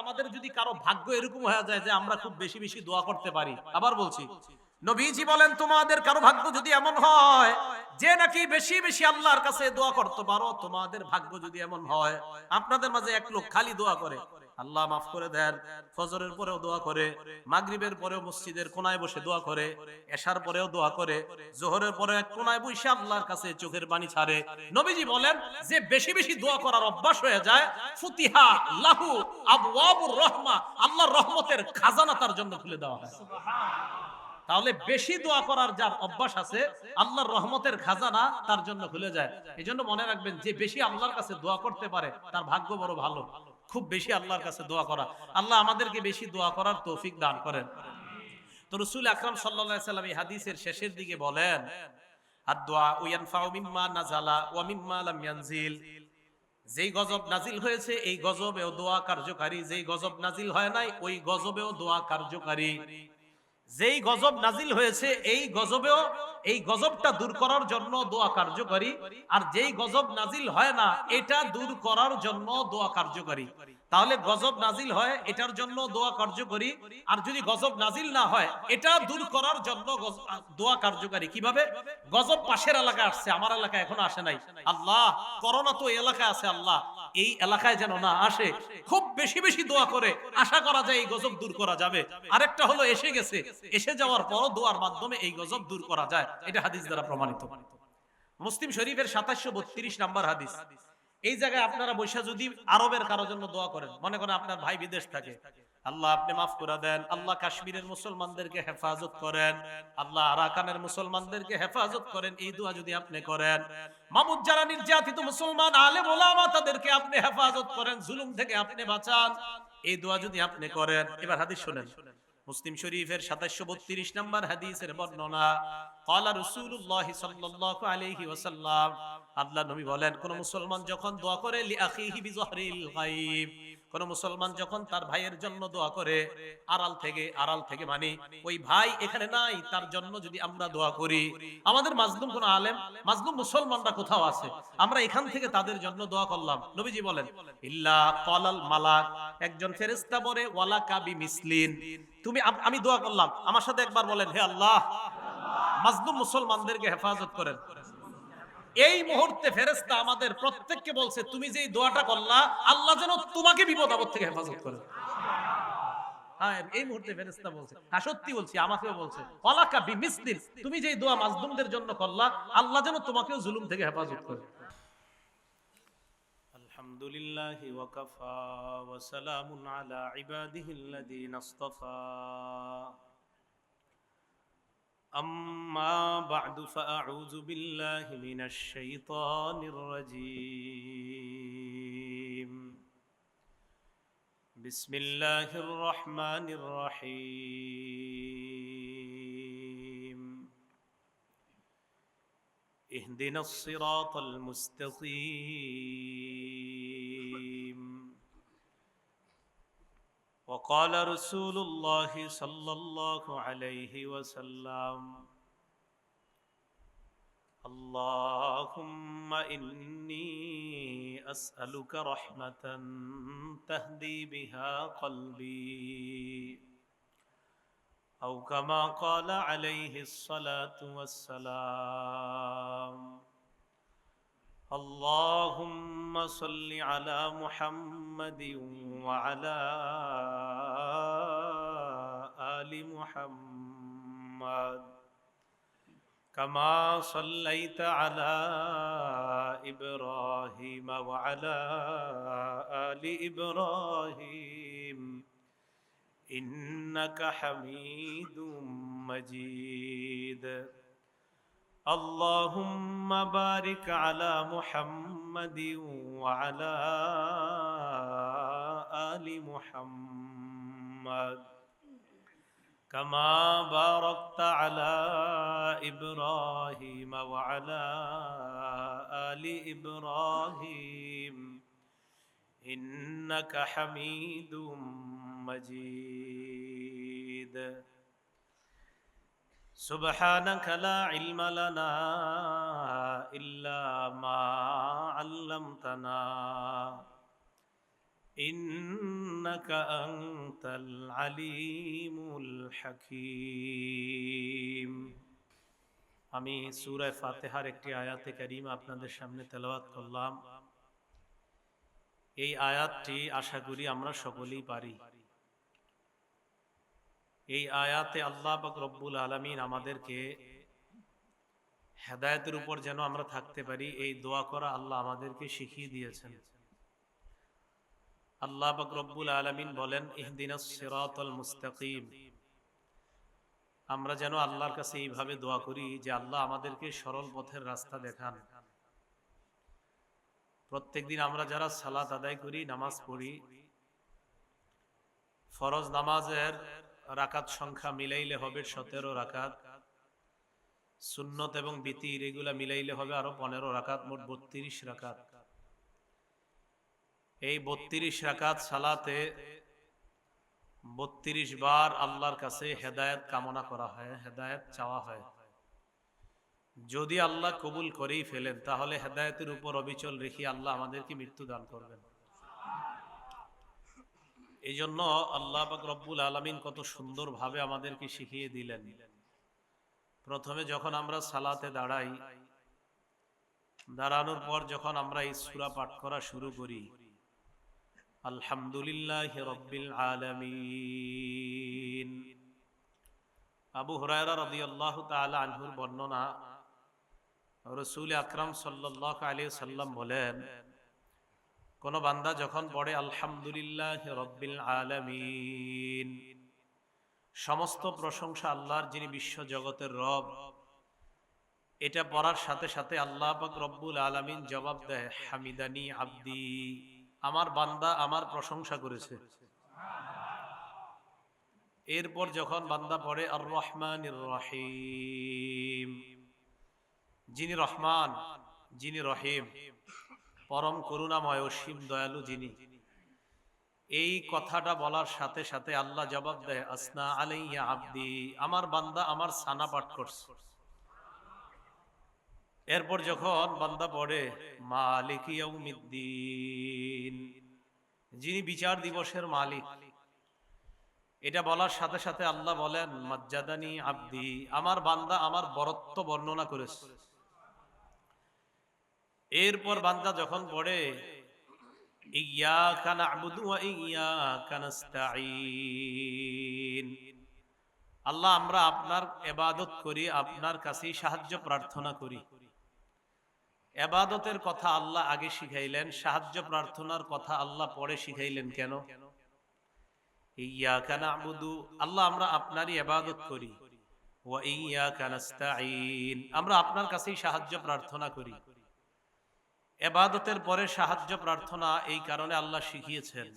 আমাদের যদি কারো ভাগ্য এরকম হয়ে যায় যে আমরা খুব বেশি বেশি দোয়া করতে পারি, আবার বলছি, নবীজি বলেন তোমাদের কারো ভাগ্য যদি এমন হয় যে নাকি বেশি বেশি আল্লাহর কাছে দোয়া করতে পারো, তোমাদের ভাগ্য যদি এমন হয়, আপনাদের মাঝে এক লোক খালি দোয়া করে আল্লাহ মাফ করে দেন, ফজরের পরেও দোয়া করে, মাগরিবের পরেও মসজিদের কোনায় বসে দোয়া করে, এশার পরেও দোয়া করে, জোহরের পরে এক কোনায় বসে আল্লাহর কাছে চোখের পানি ছাড়ে, নবীজি বলেন যে বেশি বেশি দোয়া করার অভ্যাস হয়ে যায়, ফুতিহা লাহু আবওয়াবুর রহমা, আল্লাহর রহমতের খাজানা তার জন্য খুলে দেওয়া হয়। তাহলে বেশি দোয়া করার যার অভ্যাস আছে, আল্লাহর রহমতের খাজানা তার জন্য খুলে যায়। এই জন্য মনে রাখবেন, যে বেশি আল্লাহর কাছে দোয়া করতে পারে তার ভাগ্য বড় ভালো। খুব বেশি আল্লাহর কাছে দোয়া করা, আল্লাহ আমাদেরকে বেশি দোয়া করার তৌফিক দান করেন। তো রাসূল আকরাম সাল্লাল্লাহু আলাইহি ওয়াসাল্লাম এই হাদিসের শেষের দিকে বলেন, আদ-দুআ ইয়ানফাউ মিম্মা নাযালা ওয়া মিম্মা লাম ইয়ানজিল। যেই গজব নাজিল হয়েছে এই গজবেও দোয়া কার্যকারী, যেই গজব নাজিল হয় নাই ওই গজবেও দোয়া কার্যকারী। যেই গজব নাজিল হয়েছে এই গজবটা দূর করার জন্য দোয়া কার্যকারী, আর যেই গজব নাজিল হয় না এটা দূর করার জন্য দোয়া কার্যকারী। তাহলে গজব নাজিল হয় এটার জন্য দোয়া কার্যকারী, আর যদি গজব নাজিল না হয় এটা দূর করার জন্য দোয়া কার্যকারী। কিভাবে? গজব পাশের এলাকায় আসছে, আমার এলাকায় এখনো আসে নাই, আল্লাহ করোনা তো এই এলাকায় আছে, আল্লাহ এই এলাকায় যেন না আসে, খুব বেশি বেশি দোয়া করে আশা করা যায় এই গজব দূর করা যাবে। আরেকটা হলো এসে গেছে, এসে যাওয়ার পর দোয়ার মাধ্যমে এই গজব দূর করা যায়, এটা হাদিস দ্বারা প্রমাণিত। মুসলিম শরীফের 2732 নাম্বার হাদিস। এই জায়গায় আপনারা বৈশা যদি আরবের কারো জন্য দোয়া করেন, মনে করেন আপনার ভাই বিদেশ থাকে, আল্লাহ আপনি মাফ করে দেন, আল্লাহ কাশ্মীরের মুসলমানদেরকে হেফাজত করেন, আল্লাহ আরাকানের মুসলমানদেরকে হেফাজত করেন, এই দোয়া যদি আপনি করেন, মামুদ যারা নির্যাতিত মুসলমান আলেম ওলামা তাদেরকে আপনি হেফাজত করেন, জুলুম থেকে আপনি বাঁচান, এই দোয়া যদি আপনি করেন। এবার হাদিস শুনেন, মুসলিম শরীফের 2732 নম্বর হাদিসের বর্ণনা, ক্বালা রাসূলুল্লাহ সাল্লাল্লাহু আলাইহি ওয়াসাল্লাম, আল্লাহ নবী বলেন, কোন মুসলমান যখন দোয়া করে লি আখিহি বিযহরিল গায়ব, কোন মুসলমান যখন তার ভাইয়ের জন্য দোয়া করে আড়াল থেকে মানে ওই ভাই এখানে নাই তার জন্য যদি আমরা দোয়া করি, আমাদের মাজলুম কোন আলেম, মাজলুম মুসলমানরা কোথাও আছে, আমরা এখান থেকে তাদের জন্য দোয়া করলাম, নবীজি বলেন ইল্লা ক্বালাল মালাক, একজন ফেরেশতা বলে ওয়ালাকা বিমিসলিন, তুমি আমি দোয়া করলাম, আমার সাথে একবার বলেন হে আল্লাহ মাজলুম মুসলমানদেরকে হেফাজত করেন। এই মুহূর্তে ফেরেশতা আমাদের প্রত্যেককে বলছে তুমি যেই দোয়াটা করলা আল্লাহ যেন তোমাকে বিপদ আপদ থেকে হেফাজত করে। হ্যাঁ, এই মুহূর্তে ফেরেশতা বলছে, হ্যাঁ সত্যি বলছি, আমাকেও বলছে ওয়ালাকা বিমিসলিন, তুমি যেই দোয়া মাজলুমদের জন্য করলা আল্লাহ যেন তোমাকেও জুলুম থেকে হেফাজত করে। আলহামদুলিল্লাহি ওয়া কাফা ওয়া সালামুন আলা ইবাদিহিল্লাযীনা ইসতাফা, أما بعد فأعوذ بالله من الشيطان الرجيم. بسم الله الرحمن الرحيم. اهدنا الصراط المستقيم. وقال رسول الله صلى الله عليه وسلم اللهم إني أسألك رحمة تهدي بها قلبي، أو كما قال عليه الصلاة والسلام اللهم صل على محمد وعلى آل محمد كما صليت على إبراهيم وعلى آل إبراهيم إنك حميد مجيد. اللهم بارك على محمد وعلى آل محمد كما باركت على إبراهيم وعلى آل إبراهيم إنك حميد مجيد. سبحانك لا علم لنا إلا ما علمتنا إن ইন্নাকা আনতাল আলিমুল হাকীম। আমি সূরা ফাতিহার একটি আয়াতে কারীমা আপনাদের সামনে তেলাওয়াত করলাম। এই আয়াতটি আশা করি আমরা সকলেই পারি। এই আয়াতে আল্লাহ পাক রব্বুল আলামিন আমাদেরকে হেদায়েতের উপর যেন আমরা থাকতে পারি, এই দোয়া করা আল্লাহ আমাদেরকে শিখিয়ে দিয়েছেন। আল্লাহ পাক রব্বুল আলামিন বলেন, ইহদিনাস সিরাতাল মুস্তাকিম। আমরা যেন আল্লাহর কাছে এইভাবে দোয়া করি যে আল্লাহ আমাদেরকে সরল পথের রাস্তা দেখান। প্রত্যেকদিন আমরা যারা সালাত আদায় করি, নামাজ পড়ি, ফরজ নামাজের রাকাত সংখ্যা মিলাইলে হবে 17 রাকাত, সুন্নত এবং বিতির এগুলা মিলাইলে হবে আরো 15 রাকাত, মোট 32 রাকাত। এই 32 রাকাত সালাতে 32 বার আল্লাহর কাছে হেদায়েত কামনা করা হয়, হেদায়েত চাওয়া হয়। যদি আল্লাহ কবুল করেই ফেলেন তাহলে হেদায়েতের উপর অবিচল রেখে আল্লাহ আমাদেরকে মৃত্যু দান করবেন। এই জন্য আল্লাহ পাক রব্বুল আলামিন কত সুন্দরভাবে আমাদেরকে শিখিয়ে দিলেন। প্রথমে যখন আমরা সালাতে দাঁড়াই, দাঁড়ানোর পর যখন আমরা এই সূরা পাঠ করা শুরু করি, আলহামদুলিল্লাহি রাব্বিল আলামিন। আবু হুরায়রা রাদিয়াল্লাহু তাআলা আনহুর বর্ণনা, রাসূল আকরাম সাল্লাল্লাহু আলাইহি সাল্লাম বলেন, কোন বান্দা যখন পড়ে আলহামদুলিল্লাহি রাব্বিল আলামিন, সমস্ত প্রশংসা আল্লাহর যিনি বিশ্ব জগতের রব, এটা পড়ার সাথে সাথে আল্লাহ পাক রব্বুল আলামিন জবাব দেয়, হামিদানি আব্দি, আমার বান্দা আমার প্রশংসা করেছে। এরপর যখন বান্দা পড়ে আর রহমানির রহিম, যিনি রহমান, যিনি রহিম, পরম করুণাময় অসীম দয়ালু যিনি, এই কথাটা বলার সাথে সাথে আল্লাহ জবাব দেয়, আসনা আলাইয়া আব্দি, আমার বান্দা আমার সানা পাঠ করছে। এরপর যখন বান্দা পড়ে মালিক ইয়াউমিদ্দিন, যিনি বিচার দিবসের মালিক, এটা বলার সাথে সাথে আল্লাহ বলেন, মাজ্জাদানি আব্দি, আমার বান্দা আমার বরত্ব বর্ণনা করেছে। এরপর বান্দা যখন পড়ে ইয়্যাকা না'বুদু ওয়া ইয়্যাকা নাস্তাঈন, আল্লাহ আমরা আপনার ইবাদত করি, আপনার কাছেই সাহায্য প্রার্থনা করি। ইবাদতের কথা আল্লাহ আগে শিখাইলেন, সাহায্য প্রার্থনার কথা আল্লাহ পরে শিখাইলেন। কেন? ইয়্যাকা না'বুদু, আল্লাহ আমরা আপনারই ইবাদত করি, ওয়া ইয়্যাকা নাস্তাঈন, আমরা আপনার কাছেই সাহায্য প্রার্থনা করি। ইবাদতের পরে সাহায্য প্রার্থনা এই কারণে আল্লাহ শিখিয়েছেন।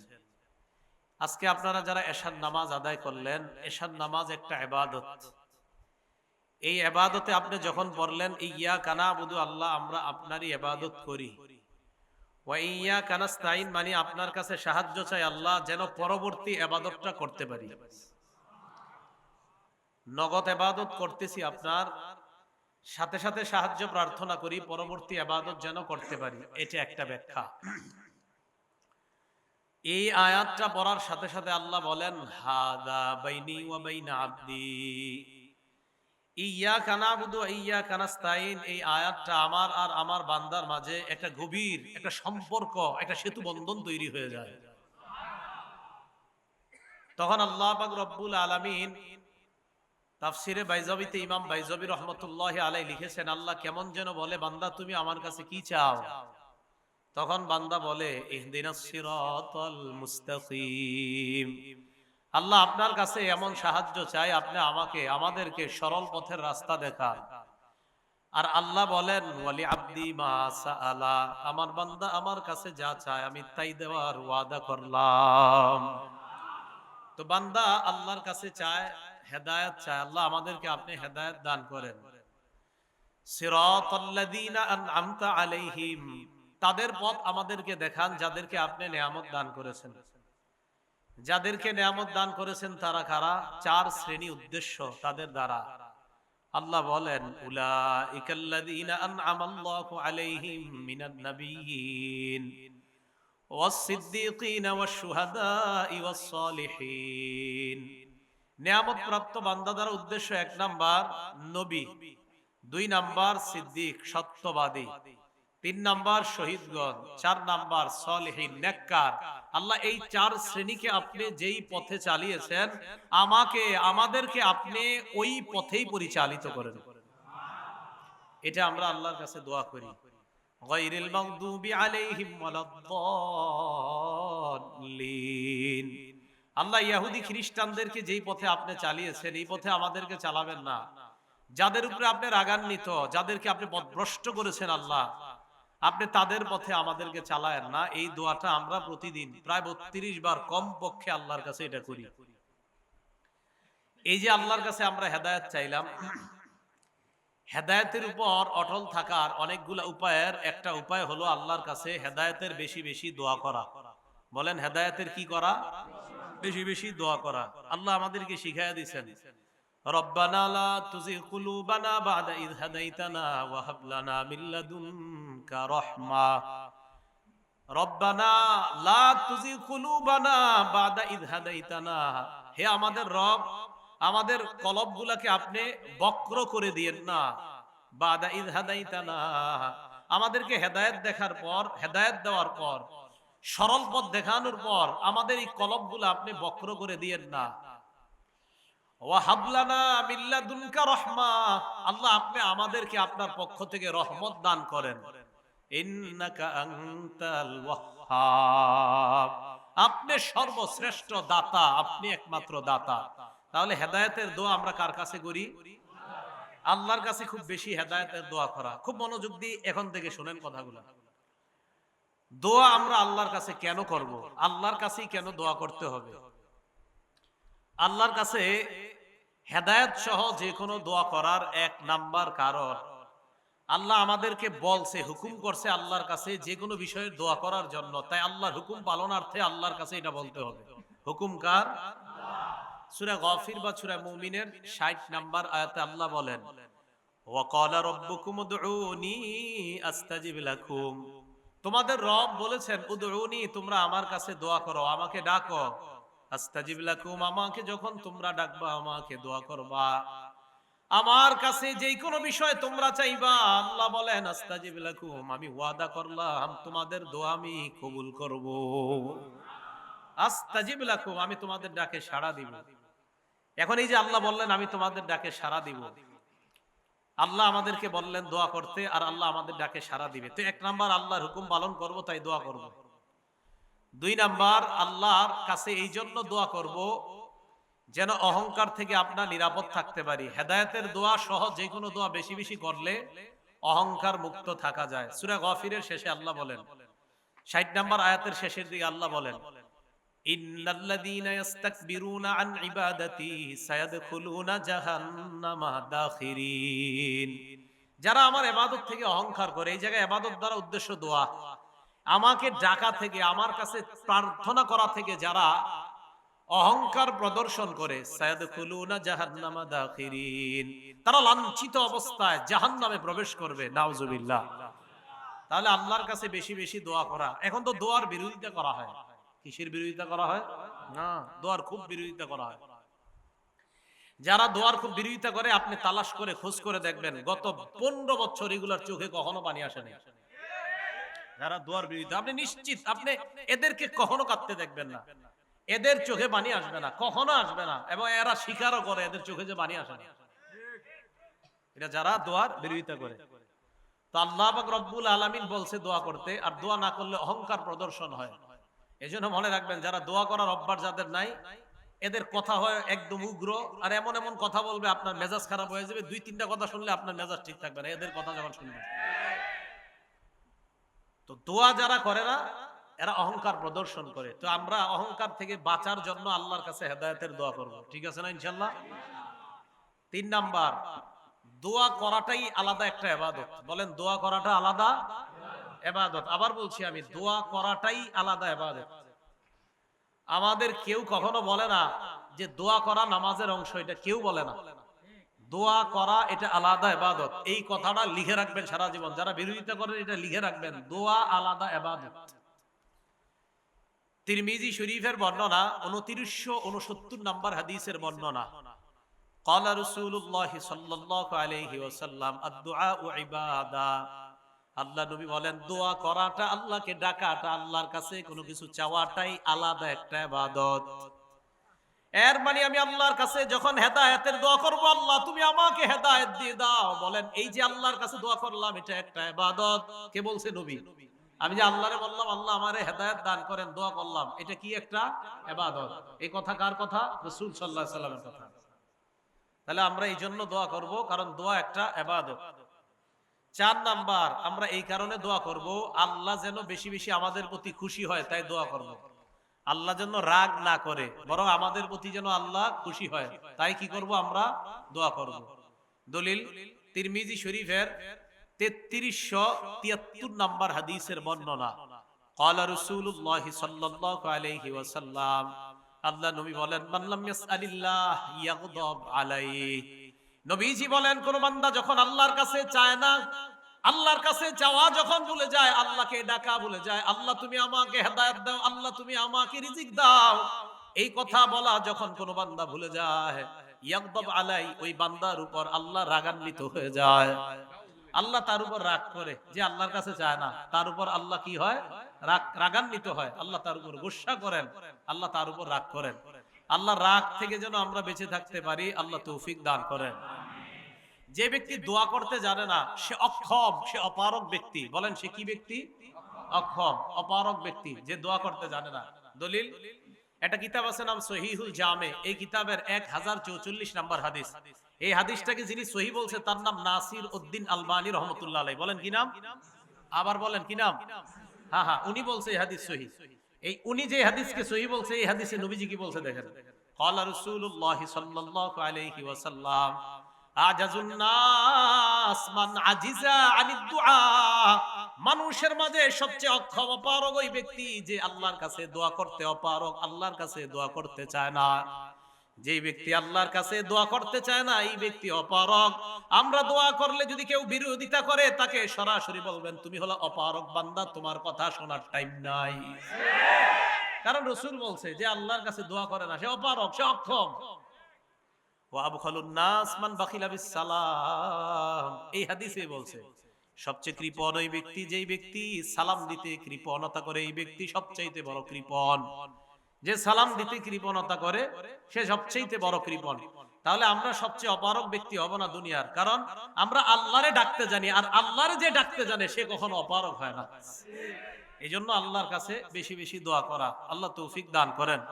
আজকে আপনারা যারা এশার নামাজ আদায় করলেন, এশার নামাজ একটা ইবাদত। এই ইবাদতে আপনি যখন পড়লেন ইয়্যাকা না'বুদু, আল্লাহ আমরা আপনারই ইবাদত করি, ওয়া ইয়্যাকা নাস্তাঈন মানে আপনার কাছে সাহায্য চাই আল্লাহ যেন পরবর্তী ইবাদতটা করতে পারি। নগদ ইবাদত করতেছি আপনার, সাথে সাথে সাহায্য প্রার্থনা করি পরবর্তী ইবাদত যেন করতে পারি। এটা একটা ব্যাখ্যা। এই আয়াতটা পড়ার সাথে সাথে আল্লাহ বলেন, হাদা বাইনি ওয়া বাইনা আব্দি ইয়্যাকা না'বুদু ওয়া ইয়্যাকা নাস্তাঈন। এই আয়াতটা আমার আর আমার বান্দার মাঝে একটা গভীর একটা সম্পর্ক, একটা সেতু বন্ধন তৈরি হয়ে যায়। তখন আল্লাহ পাক রব্বুল আলামিন তাফসিরে বাইজাবিতে ইমাম বাইজাবি রহমতুল্লাহি আলাইহি লিখেছেন, আল্লাহ কেমন যেন বলে, বান্দা তুমি আমার কাছে কি চাও? তখন বান্দা বলে, ইহদিনাস সিরাতাল মুস্তাকিম, আল্লাহ আপনার কাছে এমন সাহায্য চাই, আপনি আমাদেরকে সরল পথের রাস্তা দেখান। আর আল্লাহ বলেন, ওয়ালি আব্দি মা সাআলা, আমার বান্দা আমার কাছে যা চায় আমি তাই দেওয়ার ওয়াদা করলাম। তো বান্দা আল্লাহর কাছে চায়, হেদায়েত চায়, আল্লাহ আমাদেরকে আপনি হেদায়েত দান করেন। সিরাতাল্লাযীনা আন'আমতা আলাইহিম, তাদের পথ আমাদেরকে দেখান যাদেরকে আপনি নিয়ামত দান করেছেন। যাদেরকে নিয়ামত দান করেছেন তারা কারা? 4 শ্রেণী উদ্দেশ্য তাদের দ্বারা। আল্লাহ বলেন, উলাইকাল্লাযীনা আন'আমাল্লাহু আলাইহিম মিনান নাবিয়্যিন ওয়াস-সিদ্দীকিনা ওয়াশ-শুহাদা'i ওয়াস-সালিহিন। নিয়ামত প্রাপ্ত বান্দা দ্বারা উদ্দেশ্য 1 নাম্বার নবী, 2 নাম্বার সিদ্দিক সত্যবাদী, 3 নাম্বার শহীদগণ, 4 নাম্বার সালেহীন নেককার। আল্লাহ এই 4 শ্রেণীকে আপনি যেই পথে চালিয়েছেন, আমাদেরকে আপনি ওই পথেই পরিচালিত করেন। এটা আমরা আল্লাহর কাছে দোয়া করি। গায়রিল মাগদুবি আলাইহিম ওয়ালাদ-দাল্লিন। আল্লাহ ইহুদি খ্রিস্টানদেরকে যেই পথে আপনি চালিয়েছেন, এই পথে আমাদেরকে চালাবেন না। যাদের উপরে আপনি রাগান্বিত, যাদেরকে আপনি পথভ্রষ্ট করেছেন আল্লাহ, আপনি তাদের পথে আমাদেরকে চালায়েন না। এই দোয়াটা আমরা প্রতিদিন প্রায় 32 বার কম পক্ষে আল্লাহর কাছে এটা করি। এই যে আল্লাহর কাছে আমরা হেদায়েত চাইলাম, হেদায়েতের উপর অটল থাকার অনেকগুলো উপায়ের একটা উপায় হলো আল্লাহর কাছে হেদায়েতের বেশি বেশি দোয়া করা। বলেন, হেদায়েতের কি করা? বেশি বেশি দোয়া করা। আল্লাহ আমাদেরকে শিখাইয়া দিয়েছেন, রব্বানা লা তুযিগ কুলুবানা বা'দা ইয হাদাইতানা ওয়া হাব লানা মিন লাদুনকা রাহমা। রব্বানা লা তুযিগ কুলুবানা বা'দা ইয হাদাইতানা। হে আমাদের রব, আমাদের কলবগুলোকে আপনি বক্র করে দিয়েন না। বা'দা ইয হাদাইতানা, আমাদেরকে হেদায়েত দেখার পর, হেদায়েত দেওয়ার পর, সরল পথ দেখানোর পর আমাদের এই কলবগুলো আপনি বক্র করে দিয়েন না। ওয়া হাব লানা মিন লাদুনকা রাহমা, আল্লাহ আপনি আমাদেরকে আপনার পক্ষ থেকে রহমত দান করেন। ইন্নাকা আনতাল ওয়াহ্হাব, আপনি সর্বশ্রেষ্ঠ দাতা, আপনি একমাত্র দাতা। তাহলে হেদায়েতের দোয়া আমরা কার কাছে করি? আল্লাহর কাছে খুব বেশি হেদায়েতের দোয়া করা। খুব মনোযোগ দিয়ে এখন থেকে শুনেন কথাগুলো। দোয়া আমরা আল্লাহর কাছে কেন করব? আল্লাহর কাছেই কেন দোয়া করতে হবে? আল্লাহর কাছে হেদায়েত সহ যে কোনো দোয়া করার 1 নাম্বার কারণ, আল্লাহ আমাদেরকে বলছে, হুকুম করছে আল্লাহর কাছে যে কোনো বিষয়ে দোয়া করার জন্য। তাই আল্লাহর হুকুম পালনার্থে আল্লাহর কাছে এটা বলতে হবে। হুকুম কার? সূরা গাফির বা সূরা মুমিনের 60 নাম্বার আয়াতে আল্লাহ বলেন, ওয়া ক্বালা রাব্বুকুম উদউনি আস্তাজিব লাকুম। তোমাদের রব বলেছেন, উদউনি, তোমরা আমার কাছে দোয়া করো, আমাকে ডাকো। আস্তাজিব লাকুম, আমাকে যখন তোমরা ডাকবা, আমাকে দোয়া করবা, আমার কাছে যেই কোনো বিষয় তোমরা চাইবা, আল্লাহ বলেন আস্তাজিব লাকুম, আমি ওয়াদা করলাম তোমাদের দোয়া আমি কবুল করব। আস্তাজিব লাকুম, আমি তোমাদের ডাকে সাড়া দিব। এখন এই যে আল্লাহ বললেন আমি তোমাদের ডাকে সাড়া দিব, আল্লাহ আমাদেরকে বললেন দোয়া করতে, আর আল্লাহ আমাদের ডাকে সাড়া দিবে। তো 1 নাম্বার আল্লাহর হুকুম পালন করব, তাই দোয়া করব। 2 নাম্বার আল্লাহর কাছে এই জন্য দোয়া করব যেন অহংকার থেকে আমরা নিরাপদ থাকতে পারি। হেদায়েতের দোয়া সহ যে কোনো দোয়া বেশি বেশি করলে অহংকার মুক্ত থাকা যায়। সূরা গাফিরের শেষে আল্লাহ বলেন, 60 নাম্বার আয়াতের শেষের দিকে আল্লাহ বলেন, ইন্নাল্লাযীনা ইস্তাকবিরুনা আন ইবাদাতি সায়াদখুলুনা জাহান্নামা দাখিরিন। যারা আমার ইবাদত থেকে অহংকার করে, এই জায়গায় ইবাদত দ্বারা উদ্দেশ্য দোয়া, আমাকে ডাকা থেকে, আমার কাছে প্রার্থনা করা থেকে যারা অহংকার প্রদর্শন করে, সায়াদখুলুনা জাহান্নামা দাখিরিন, তারা লাঞ্ছিত অবস্থায় জাহান্নামে প্রবেশ করবে। নাউজুবিল্লাহ। তাহলে আল্লাহর কাছে বেশি বেশি দোয়া করা। এখন তো দোয়ার বিরোধিতা করা হয়। কিসের বিরোধিতা করা হয়? না, দোয়ার খুব বিরোধিতা করা হয়। যারা দোয়ার খুব বিরোধিতা করে, আপনি তালাশ করে খোঁজ করে দেখবেন গত 15 বছর এগুলোর চোখে কখনো পানি আসেনি। যারা দোয়ার বিরোধিতা, আপনি নিশ্চিত আপনি এদেরকে কখনো কাঁদতে দেখবেন না, এদের চোখে পানি আসবে না, কখনো আসবে না। এবং এরা স্বীকারও করে এদের চোখে যে পানি আসে না। এটা যারা দোয়ার বিরোধিতা করে। তো আল্লাহ পাক রব্বুল আলামিন বলছে দোয়া করতে, আর দোয়া না করলে অহংকার প্রদর্শন হয়। এজন্য মনে রাখবেন, যারা দোয়া করার অভ্যাস যাদের নাই, এদের কথা হয় একদম উগ্র, আর এমন এমন কথা বলবে আপনার মেজাজ খারাপ হয়ে যাবে। 2-3টা কথা শুনলে আপনার মেজাজ ঠিক থাকবে না এদের কথা যখন শুনবেন। তো দোয়া যারা করে না, এরা অহংকার প্রদর্শন করে। তো আমরা অহংকার থেকে বাঁচার জন্য আল্লাহর কাছে হেদায়েতের দোয়া করব, ঠিক আছে না ইনশাআল্লাহ? 3 নাম্বার, দোয়া করাটাই আলাদা একটা ইবাদত। বলেন, দোয়া করাটা আলাদা ইবাদত। আবার বলছি আমি, দোয়া করাটাই আলাদা ইবাদত। আমাদের কেউ কখনো বলে না যে দোয়া করা নামাজের অংশ, এটা কেউ বলে না। দোয়া করা এটা আলাদা ইবাদত। এই কথাটা লিখে রাখবেন সারা জীবন। যারা বিরোধিতা করেন এটা লিখে রাখবেন, দোয়া আলাদা ইবাদত। তিরমিজি শরীফের বর্ণনা 2969 নম্বর হাদিসের বর্ণনা। قال رسول الله صلى الله عليه وسلم الدعاء عبادة। আল্লাহ নবী বলেন দোয়া করাটা, আল্লাহকে ডাকাটা, আল্লাহর কাছে কোনো কিছু চাওয়াটাই আলাদা একটা ইবাদত। এর মানে আমি আল্লাহর কাছে যখন হেদায়েতের দোয়া করব, আল্লাহ তুমি আমাকে হেদায়েত দিয়ে দাও, বলেন এই যে আল্লাহর কাছে দোয়া করলাম এটা একটা ইবাদত। কে বলছে? নবী। আমি যে আল্লাহরে বললাম আল্লাহ আমারে হেদায়েত দান করেন, দোয়া করলাম, এটা কি একটা ইবাদত? এই কথা কার কথা? রাসূল সাল্লাল্লাহু আলাইহি ওয়াসাল্লামের কথা। তাহলে আমরা এই জন্য দোয়া করব কারণ দোয়া একটা ইবাদত। 4 নাম্বার, আমরা এই কারণে দোয়া করব আল্লাহ যেন বেশি বেশি আমাদের প্রতি খুশি হয়, তাই দোয়া করব। আল্লাহ যেন রাগ না করে, বরং আমাদের প্রতি যেন আল্লাহ খুশি হয়, তাই কি করব? আমরা দোয়া করব। দলিল তিরমিজি শরীফের 3373 নাম্বার হাদিসের বর্ণনা। ক্বালা রাসূলুল্লাহ সাল্লাল্লাহু আলাইহি ওয়াসাল্লাম, আল্লাহ নবী বলেন মান লাম ইয়াসআলিল্লাহ ইয়াগদাব আলাইহি। নবীজি বলেন কোন বান্দা যখন আল্লাহর কাছে চায় না, আল্লাহর কাছে চাওয়া যখন ভুলে যায়, আল্লাহকে ডাকা ভুলে যায়, আল্লাহ তুমি আমাকে হেদায়েত দাও, আল্লাহ তুমি আমাকে রিজিক দাও, এই কথা বলা যখন কোন বান্দা ভুলে যায়, ইয়াগদাব আলাই, ওই বান্দার উপর আল্লাহ রাগান্বিত হয়ে যায়। আল্লাহ তার উপর রাগ করে, যে আল্লাহর কাছে চায় না, তার উপর আল্লাহ কি হয়? রাগান্বিত হয়। আল্লাহ তার উপর গুসা করেন, আল্লাহ তার উপর রাগ করেন। আল্লাহ রাগ থেকে যেন আমরা বেঁচে থাকতে পারি, আল্লাহ তৌফিক দান করেন। যে ব্যক্তি দোয়া করতে জানে না সে অক্ষম, সে অপারগ ব্যক্তি। বলেন সে কি ব্যক্তি? অক্ষম, অপারগ ব্যক্তি, যে দোয়া করতে জানে না। দলিল একটা কিতাব আছে নাম সহিহুল জামে, এই কিতাবের 1044 নাম্বার হাদিস। এই হাদিসটাকে যিনি সহি বলছে তার নাম নাসির উদ্দিন আলবানী রহমতুল্লাহ আলাইহি। বলেন কি নাম? আবার বলেন কি নাম? হ্যাঁ হ্যাঁ, উনি বলছে এই হাদিস সহি। এই উনি যে হাদিসকে সহি বলছে, এই হাদিসে নবীজি কি বলছে দেখেন। ক্বালা রাসূলুল্লাহ সাল্লাল্লাহু আলাইহি ওয়াসাল্লাম আজাজুন নাস মান আজিজা আনিদ দুআ। মানুষের মাঝে সবচেয়ে অক্ষম অপারগ ওই ব্যক্তি যে আল্লাহর কাছে দোয়া করতে অপারগ, আল্লাহর কাছে দোয়া করতে চায় না। যে ব্যক্তি আল্লাহর কাছে দোয়া করতে চায় না, এই ব্যক্তি অপারগ। আমরা দোয়া করলে যদি কেউ বিরোধিতা করে, তাকে সরাসরি বলবেন তুমি হলো অপারগ বান্দা, তোমার কথা শোনার টাইম নাই। কারণ রাসূল বলছে যে আল্লাহর কাছে দোয়া করে না, সে অপারগ, সে অক্ষম। ওয়া আবখালুন নাস মান বাখিলা বিস সালাম, এই হাদিসে বলছে সবচেয়ে কৃপণ ওই ব্যক্তি যেই ব্যক্তি সালাম দিতে কৃপণতা করে, এই ব্যক্তি সবচাইতে বড় কৃপণ। যে সালাম দিতে কৃপণতা করে সে সবচাইতে বড় কৃপণ। তাহলে আমরা সবচেয়ে অপারগ ব্যক্তি হব না দুনিয়ার, কারণ আমরা আল্লাহরে ডাকতে জানি, আর আল্লাহরে যে ডাকতে জানে সে কখনো অপারগ হয় না। এই জন্য আল্লাহর কাছে বেশি বেশি দোয়া করা, আল্লাহ তৌফিক দান করেন।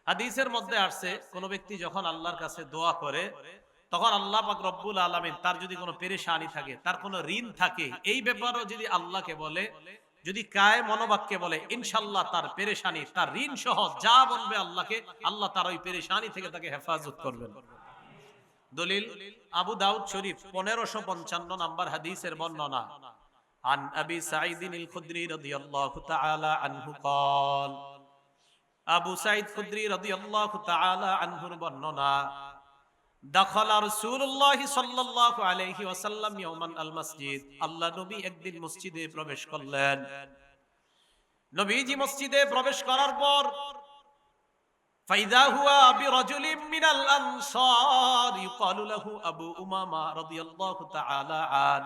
হাদিসের মধ্যে আসছে কোন ব্যক্তি যখন আল্লাহর কাছে দোয়া করে, তখন আল্লাহ পাক রব্বুল আলামিন তার যদি কোনো পেরেশানি থাকে, তার কোনো ঋণ থাকে, এই ব্যাপারেও যদি আল্লাহকে বলে, যদি কায়ে মনোবাক্যে বলে, ইনশাআল্লাহ তার পেরেশানি, তার ঋণ সহ যা বলবে আল্লাহকে, আল্লাহ তার ওই পেরেশানি থেকে তাকে হেফাজত করবেন। দলিল আবু দাউদ শরীফ 1555 নাম্বার হাদিসের বর্ণনা। আন আবি সাঈদ আল খুদরি রাদিয়াল্লাহু তাআলা আনহু قال, আবু সাঈদ খুদরি রাদিয়াল্লাহু তাআলা আনহুর বর্ণনা, দাখালা রাসূলুল্লাহ সাল্লাল্লাহু আলাইহি ওয়াসাল্লাম ইয়াওমান আল মসজিদ, আল্লাহ নবী একদিন মসজিদে প্রবেশ করলেন। নবীজি মসজিদে প্রবেশ করার পর ফাইদা হুয়া বিরাজুলিন মিনাল আনসার ইউকালু লাহু আবু উমামা রাদিয়াল্লাহু তাআলা আন,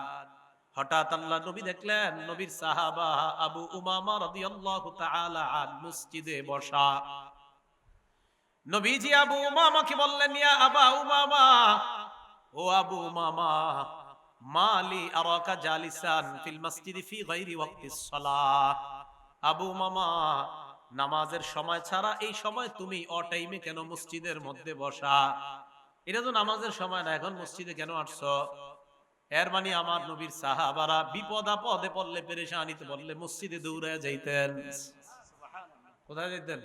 হঠাৎ আল্লাহ নবী দেখলেন নবীর সাহাবা আবু উমামা রাদিয়াল্লাহু তাআলা আন মসজিদে বসা। নবীজি আবু উমামাকে বললেন, ইয়া আবা উমামা, ও আবু উমামা, মালি আরাকা জালিসান ফিল মসজিদি ফি গায়রি ওয়াক্তিস সালাহ। আবু উমামা, নামাজের সময় ছাড়া এই সময় তুমি অ টাইমে কেন মসজিদের মধ্যে বসা? এটা তো নামাজের সময় না, এখন মসজিদে কেন আসছো? এর মানে আমার নবীর সাহাবারা বিপদ আপদে পড়লে, পেরেশানিতে পড়লে মসজিদে দৌড়ায় যাইতেন। কোথায় যাইতেন?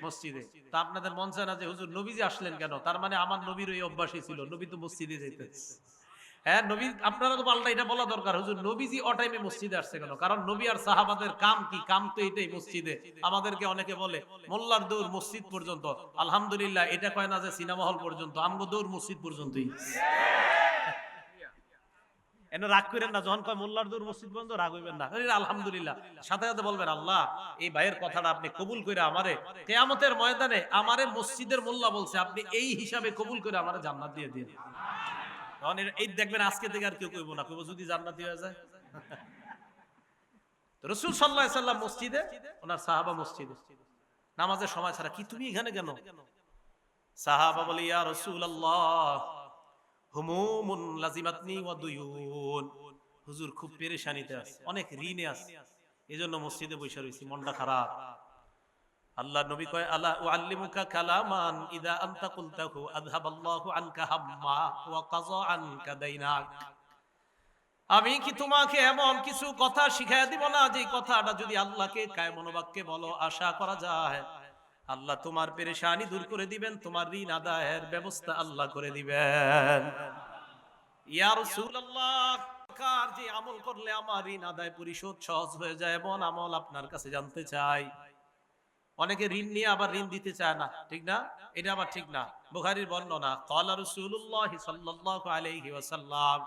মসজিদে। তা আপনাদের মন চায় না যে হুজুর নবীজি আসলেন কেন? তার মানে আমার নবীর ওই অভ্যাসই ছিল, নবী তো মসজিদে যাইতেন। হ্যাঁ, নবী, আপনারা তো পাল্টা এটা বলা দরকার, হুজুর নবীজি অ টাইমে মসজিদে আসছে কেন? কারণ নবী আর সাহাবাদের কাম কি? কাম তো এটাই, মসজিদে। আমাদেরকে অনেকে বলে মোল্লার দৌড় মসজিদ পর্যন্ত। আলহামদুলিল্লাহ, এটা কয় না যে সিনেমা হল পর্যন্ত, আমগো দৌড় মসজিদ পর্যন্তই। এনে রাগ করেন না, যখন কয় মোল্লার দূর মসজিদ বন্ধ রাগ হইবেন না, আলহামদুলিল্লাহ সাথে সাথে বলবেন আল্লাহ এই ভাইয়ের কথাটা আপনি কবুল করে আমারে কিয়ামতের ময়দানে আমারে মসজিদের মোল্লা বলছে, আপনি এই হিসাবে কবুল করে আমারে জান্নাত দিয়ে দিন। তখন এই দেখবেন আজকে থেকে আর কেউ কইব না, কইব যদি জান্নাতি হয়ে যায়। রাসূল সাল্লাল্লাহু আলাইহি সাল্লাম মসজিদে, ওনার সাহাবা মসজিদে নামাজের সময় ছাড়া, কি তুমি এখানে কেন? সাহাবা বলে ইয়া রাসূলুল্লাহ হুমুমুন লাজিমাতনি ওয়া দুয়ুন, হুজুর খুব পেরেশানিতে আছে, অনেক ঋণে আছে, এজন্য মসজিদে বসে রইছি, মনটা খারাপ। আল্লাহ নবী কয় আলা উআল্লিমুকা কালামান ইযা আনতা কুলতাহু আযহাবাল্লাহু আনকা হাম্মা ওয়া কাযা আনকা দাইনাক, আমি কি তোমাকে এমন কিছু কথা শিখাইয়া দিব না যে কথাটা যদি আল্লাহকে কায়মন বাক্যে বলো, আশা করা যায় আল্লাহ তোমার পেরেশানি দূর করে দিবেন, তোমার ঋণ আদায়ের ব্যবস্থা আল্লাহ করে দিবেন। ইয়া রাসূলুল্লাহ, কার যে আমল করলে আমার ঋণ আদায় পরিশোধ সহজ হয়ে যায়, এমন আমল আপনার কাছে জানতে চাই। অনেকে ঋণ নিয়ে আবার ঋণ দিতে চায় না, ঠিক না? এটা আবার ঠিক না। বুখারীর বর্ণনা, ক্বালা রাসূলুল্লাহ সাল্লাল্লাহু আলাইহি ওয়াসাল্লাম,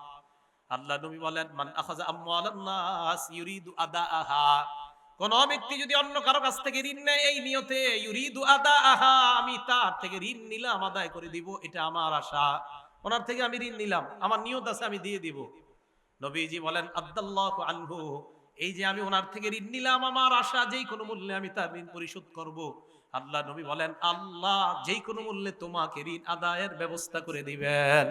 আল্লাহ নবী বলেন মান আখাযা আমওয়ালান নাস ইউরিদু আদাআহা, কোন ব্যক্তি যদি অন্য কারো কাছ থেকে ঋণ নেয় এই নিয়তে ইউরিদু আদাআহা, আমি তার থেকে ঋণ নিলাম আদায় করে দিব, এটা আমার আশা, ওনার থেকে আমি ঋণ নিলাম, আমার নিয়ত আছে আমি দিয়ে দিব। নবীজি বলেন আদাল্লাহু আনহু, এই যে আমি ওনার থেকে ঋণ নিলাম, আমার আশা যেই কোনো মূল্যে আমি তার ঋণ পরিশোধ করব। আল্লাহ নবী বলেন আল্লাহ যেই কোনো মূল্যে তোমাকে ঋণ আদায়ের ব্যবস্থা করে দিবেন।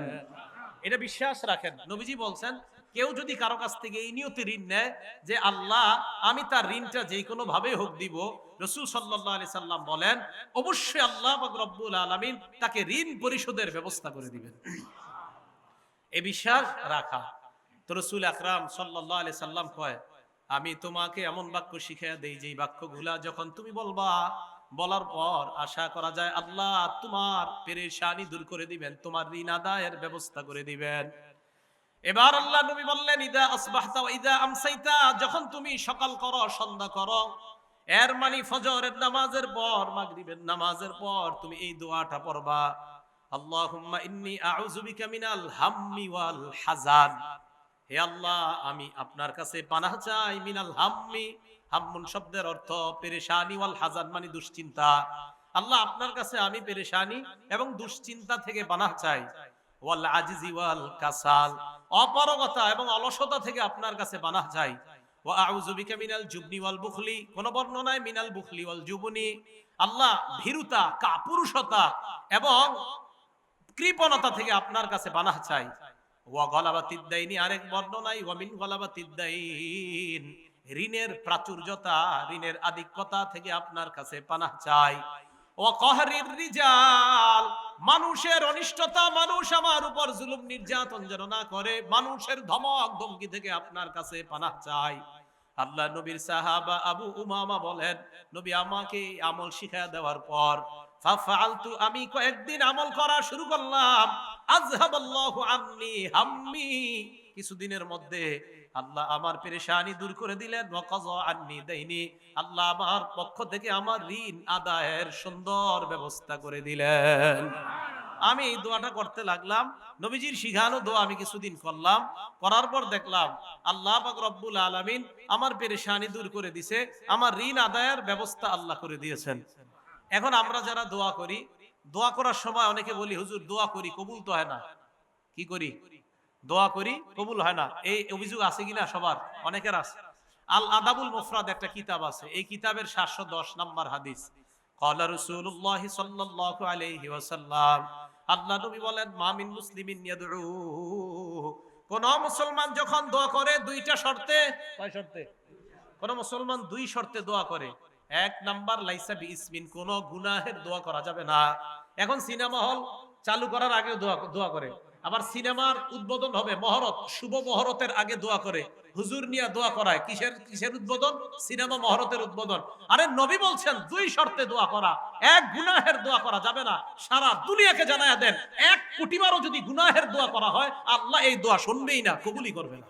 এটা বিশ্বাস রাখেন। নবীজি বলছেন কেউ যদি কারো কাছ থেকে এই নিয়তে ঋণ নেয় যে আল্লাহ আমি তার ঋণটা যে কোনো ভাবে হোক দিব, রাসূল সাল্লাল্লাহু আলাইহি সাল্লাম বলেন অবশ্যই আল্লাহ পাক রব্বুল আলামিন তাকে ঋণ পরিশোধের ব্যবস্থা করে দিবেন। এই বিশ্বাস রাখা। তো রাসূল আকরাম সাল্লাল্লাহু আলাইহি সাল্লাম কয় আমি তোমাকে এমন বাক্য শিখাইয়া দেই যেই বাক্যগুলা যখন তুমি বলবা, বলার পর আশা করা যায় আল্লাহ তোমার পেরেশানি দূর করে দিবেন, তোমার ঋণ আদায়ের ব্যবস্থা করে দিবেন। এবার আল্লাহ নবী বললেন ইদা আসবাহতা ওয়া ইদা আমসাইতা, যখন তুমি সকাল করো সন্ধ্যা করো, এর মানে ফজরের নামাজের পর মাগরিবের নামাজের পর তুমি এই দোয়াটা পড়বা, আল্লাহুম্মা ইন্নী আউযু বিকা মিনাল হাম্মি ওয়াল হাযান, হে আল্লাহ আমি আপনার কাছে পানাহ চাই, মিনাল হাম্মি, হাম্মুন শব্দের অর্থ পেরেশানি, ওয়াল হাযান মানে দুশ্চিন্তা, আল্লাহ আপনার কাছে আমি পেরেশানি এবং দুশ্চিন্তা থেকে পানাহ চাই, ওয়াল আজিজি ওয়াল কাসাল, অপারগতা এবং অলসতা থেকে আপনার কাছে পানাহ চাই, ওয়া আউযু বিকা মিনাল জুবনি ওয়াল বুখলি, কোন বর্ণনায় মিনাল বুখলি ওয়াল জুবনি, আল্লাহ ভীরুতা কাপুরুষতা এবং কৃপণতা থেকে আপনার কাছে পানাহ চাই, ওয়া গলাবাতিদ দাইনি আরেক বর্ণনায় ওয়া মিন গলাবাতিদ দাইন, ঋণের প্রাচুর্যতা ঋণের আধিক্যতা থেকে আপনার কাছে পানাহ চাই, ওয়া কহরির রিজাল, মানুষের অনিষ্টতা, মানুষ আমার উপর জুলুম নির্যাতন যেন না করে, মানুষের ধমক ধমকি থেকে আপনার কাছে পানাহ চাই। আল্লাহ নবীর সাহাবা আবু উমামা বলেন নবী আমাকে আমল শিখায়া দেওয়ার পর ফাফআলতু, আমি কয়েকদিন আমল করা শুরু করলাম, আযহাবাল্লাহু আন্নী হাম্মি, কিছুদিনের মধ্যে আল্লাহ আমার পেরেশানি দূর করে দিলেন, ওয়া কাযা আন্নী দাইনি, আল্লাহ আমার পক্ষ থেকে আমার ঋণ আদায়ের সুন্দর ব্যবস্থা করে দিলেন। আমি এই দোয়াটা করতে লাগলাম, নবীজির শিখানো দোয়া আমি কিছুদিন করলাম, করার পর দেখলাম আল্লাহ পাক রব্বুল আলামিন আমার পেরেশানি দূর করে দিয়েছে, আমার ঋণ আদায়ের ব্যবস্থা আল্লাহ করে দিয়েছেন। এখন আমরা যারা দোয়া করি, দোয়া করার সময় অনেকে বলি হুজুর দোয়া করি কবুল তো হয় না, কি করি? দোয়া করি কবুল হয় না, এই অভিযোগ আছে কিনা সবার? অনেকের আছে। আল আদাবুল মুফরাদ একটা কিতাব আছে, এই কিতাবের 710 নম্বর হাদিস, ক্বালা রাসূলুল্লাহ সাল্লাল্লাহু আলাইহি ওয়াসাল্লাম, আল্লাহ নবী বলেন মা মিন মুসলিমিন ইয়াদউ, কোন মুসলমান যখন দোয়া করে দুইটা শর্তে, কয় শর্তে? কোন মুসলমান দুই শর্তে দোয়া করে, এক নাম্বার লাইসা বিইসমিন, কোন গুনাহের দোয়া করা যাবে না। এখন সিনেমা হল চালু করার আগে দোয়া করে, আবার সিনেমার উদ্বোধন হবে মহরত, শুভ মহরতের আগে দোয়া করে, হুজুর নিয়ে দোয়া করায়, কিসের উদ্বোধন? সিনেমা মহরতের উদ্বোধন। আরে নবী বলছেন দুই শর্তে দোয়া করা, এক গুনাহের দোয়া করা যাবে না। সারা দুনিয়াকে জানায়া দেন 1 কোটিবারও যদি গুনাহের দোয়া করা হয় আল্লাহ এই দোয়া শুনবেই না, কবুলই করবে না।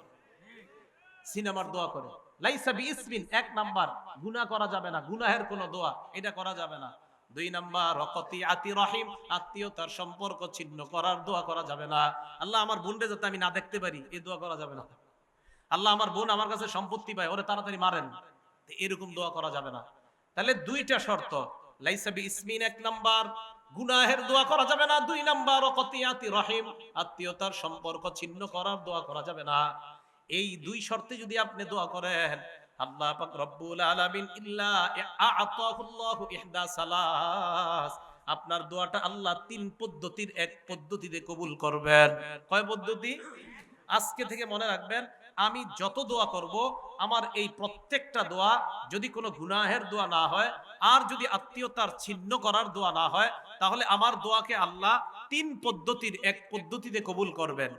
সিনেমার দোয়া করে লাইসা বিইসমিন, এক নাম্বার গুনাহ করা যাবে না, গুনাহের কোন দোয়া এটা করা যাবে না। দুই নাম্বার ওয়াকাতিয়াতি রহিম, আত্মীয়তার সম্পর্ক ছিন্ন করার দোয়া করা যাবে না। আল্লাহ আমার বোনকে যাতে আমি না দেখতে পারি, এই দোয়া করা যাবে না। আল্লাহ আমার বোন আমার কাছে সম্পত্তি পায়, ওরে তাড়াতাড়ি মারেন, এরকম দোয়া করা যাবে না। তাহলে দুইটা শর্ত, লাইসা বিইসমিন এক নাম্বার, গুনাহের দোয়া করা যাবে না। দুই নাম্বার ওয়াকাতিয়াতি রহিম, আত্মীয়তার সম্পর্ক ছিন্ন করার দোয়া করা যাবে না। এই দুই শর্তে যদি আপনি দোয়া করেন, আল্লাহ পাক রব্বুল আলামিন ইল্লা আ'তাহুল্লাহু ইহদা সালাস, আপনার দোয়াটা আল্লাহ তিন পদ্ধতির এক পদ্ধতিতে কবুল করবেন। কয় পদ্ধতি? আজকে থেকে মনে রাখবেন, আমি যত দোয়া করব, আমার এই প্রত্যেকটা দোয়া যদি কোনো গুনাহের দোয়া না হয়, আর যদি আত্মীয়তার ছিন্ন করার দোয়া না হয়, তাহলে আমার দোয়াকে আল্লাহ তিন পদ্ধতির এক পদ্ধতিতে কবুল করবেন।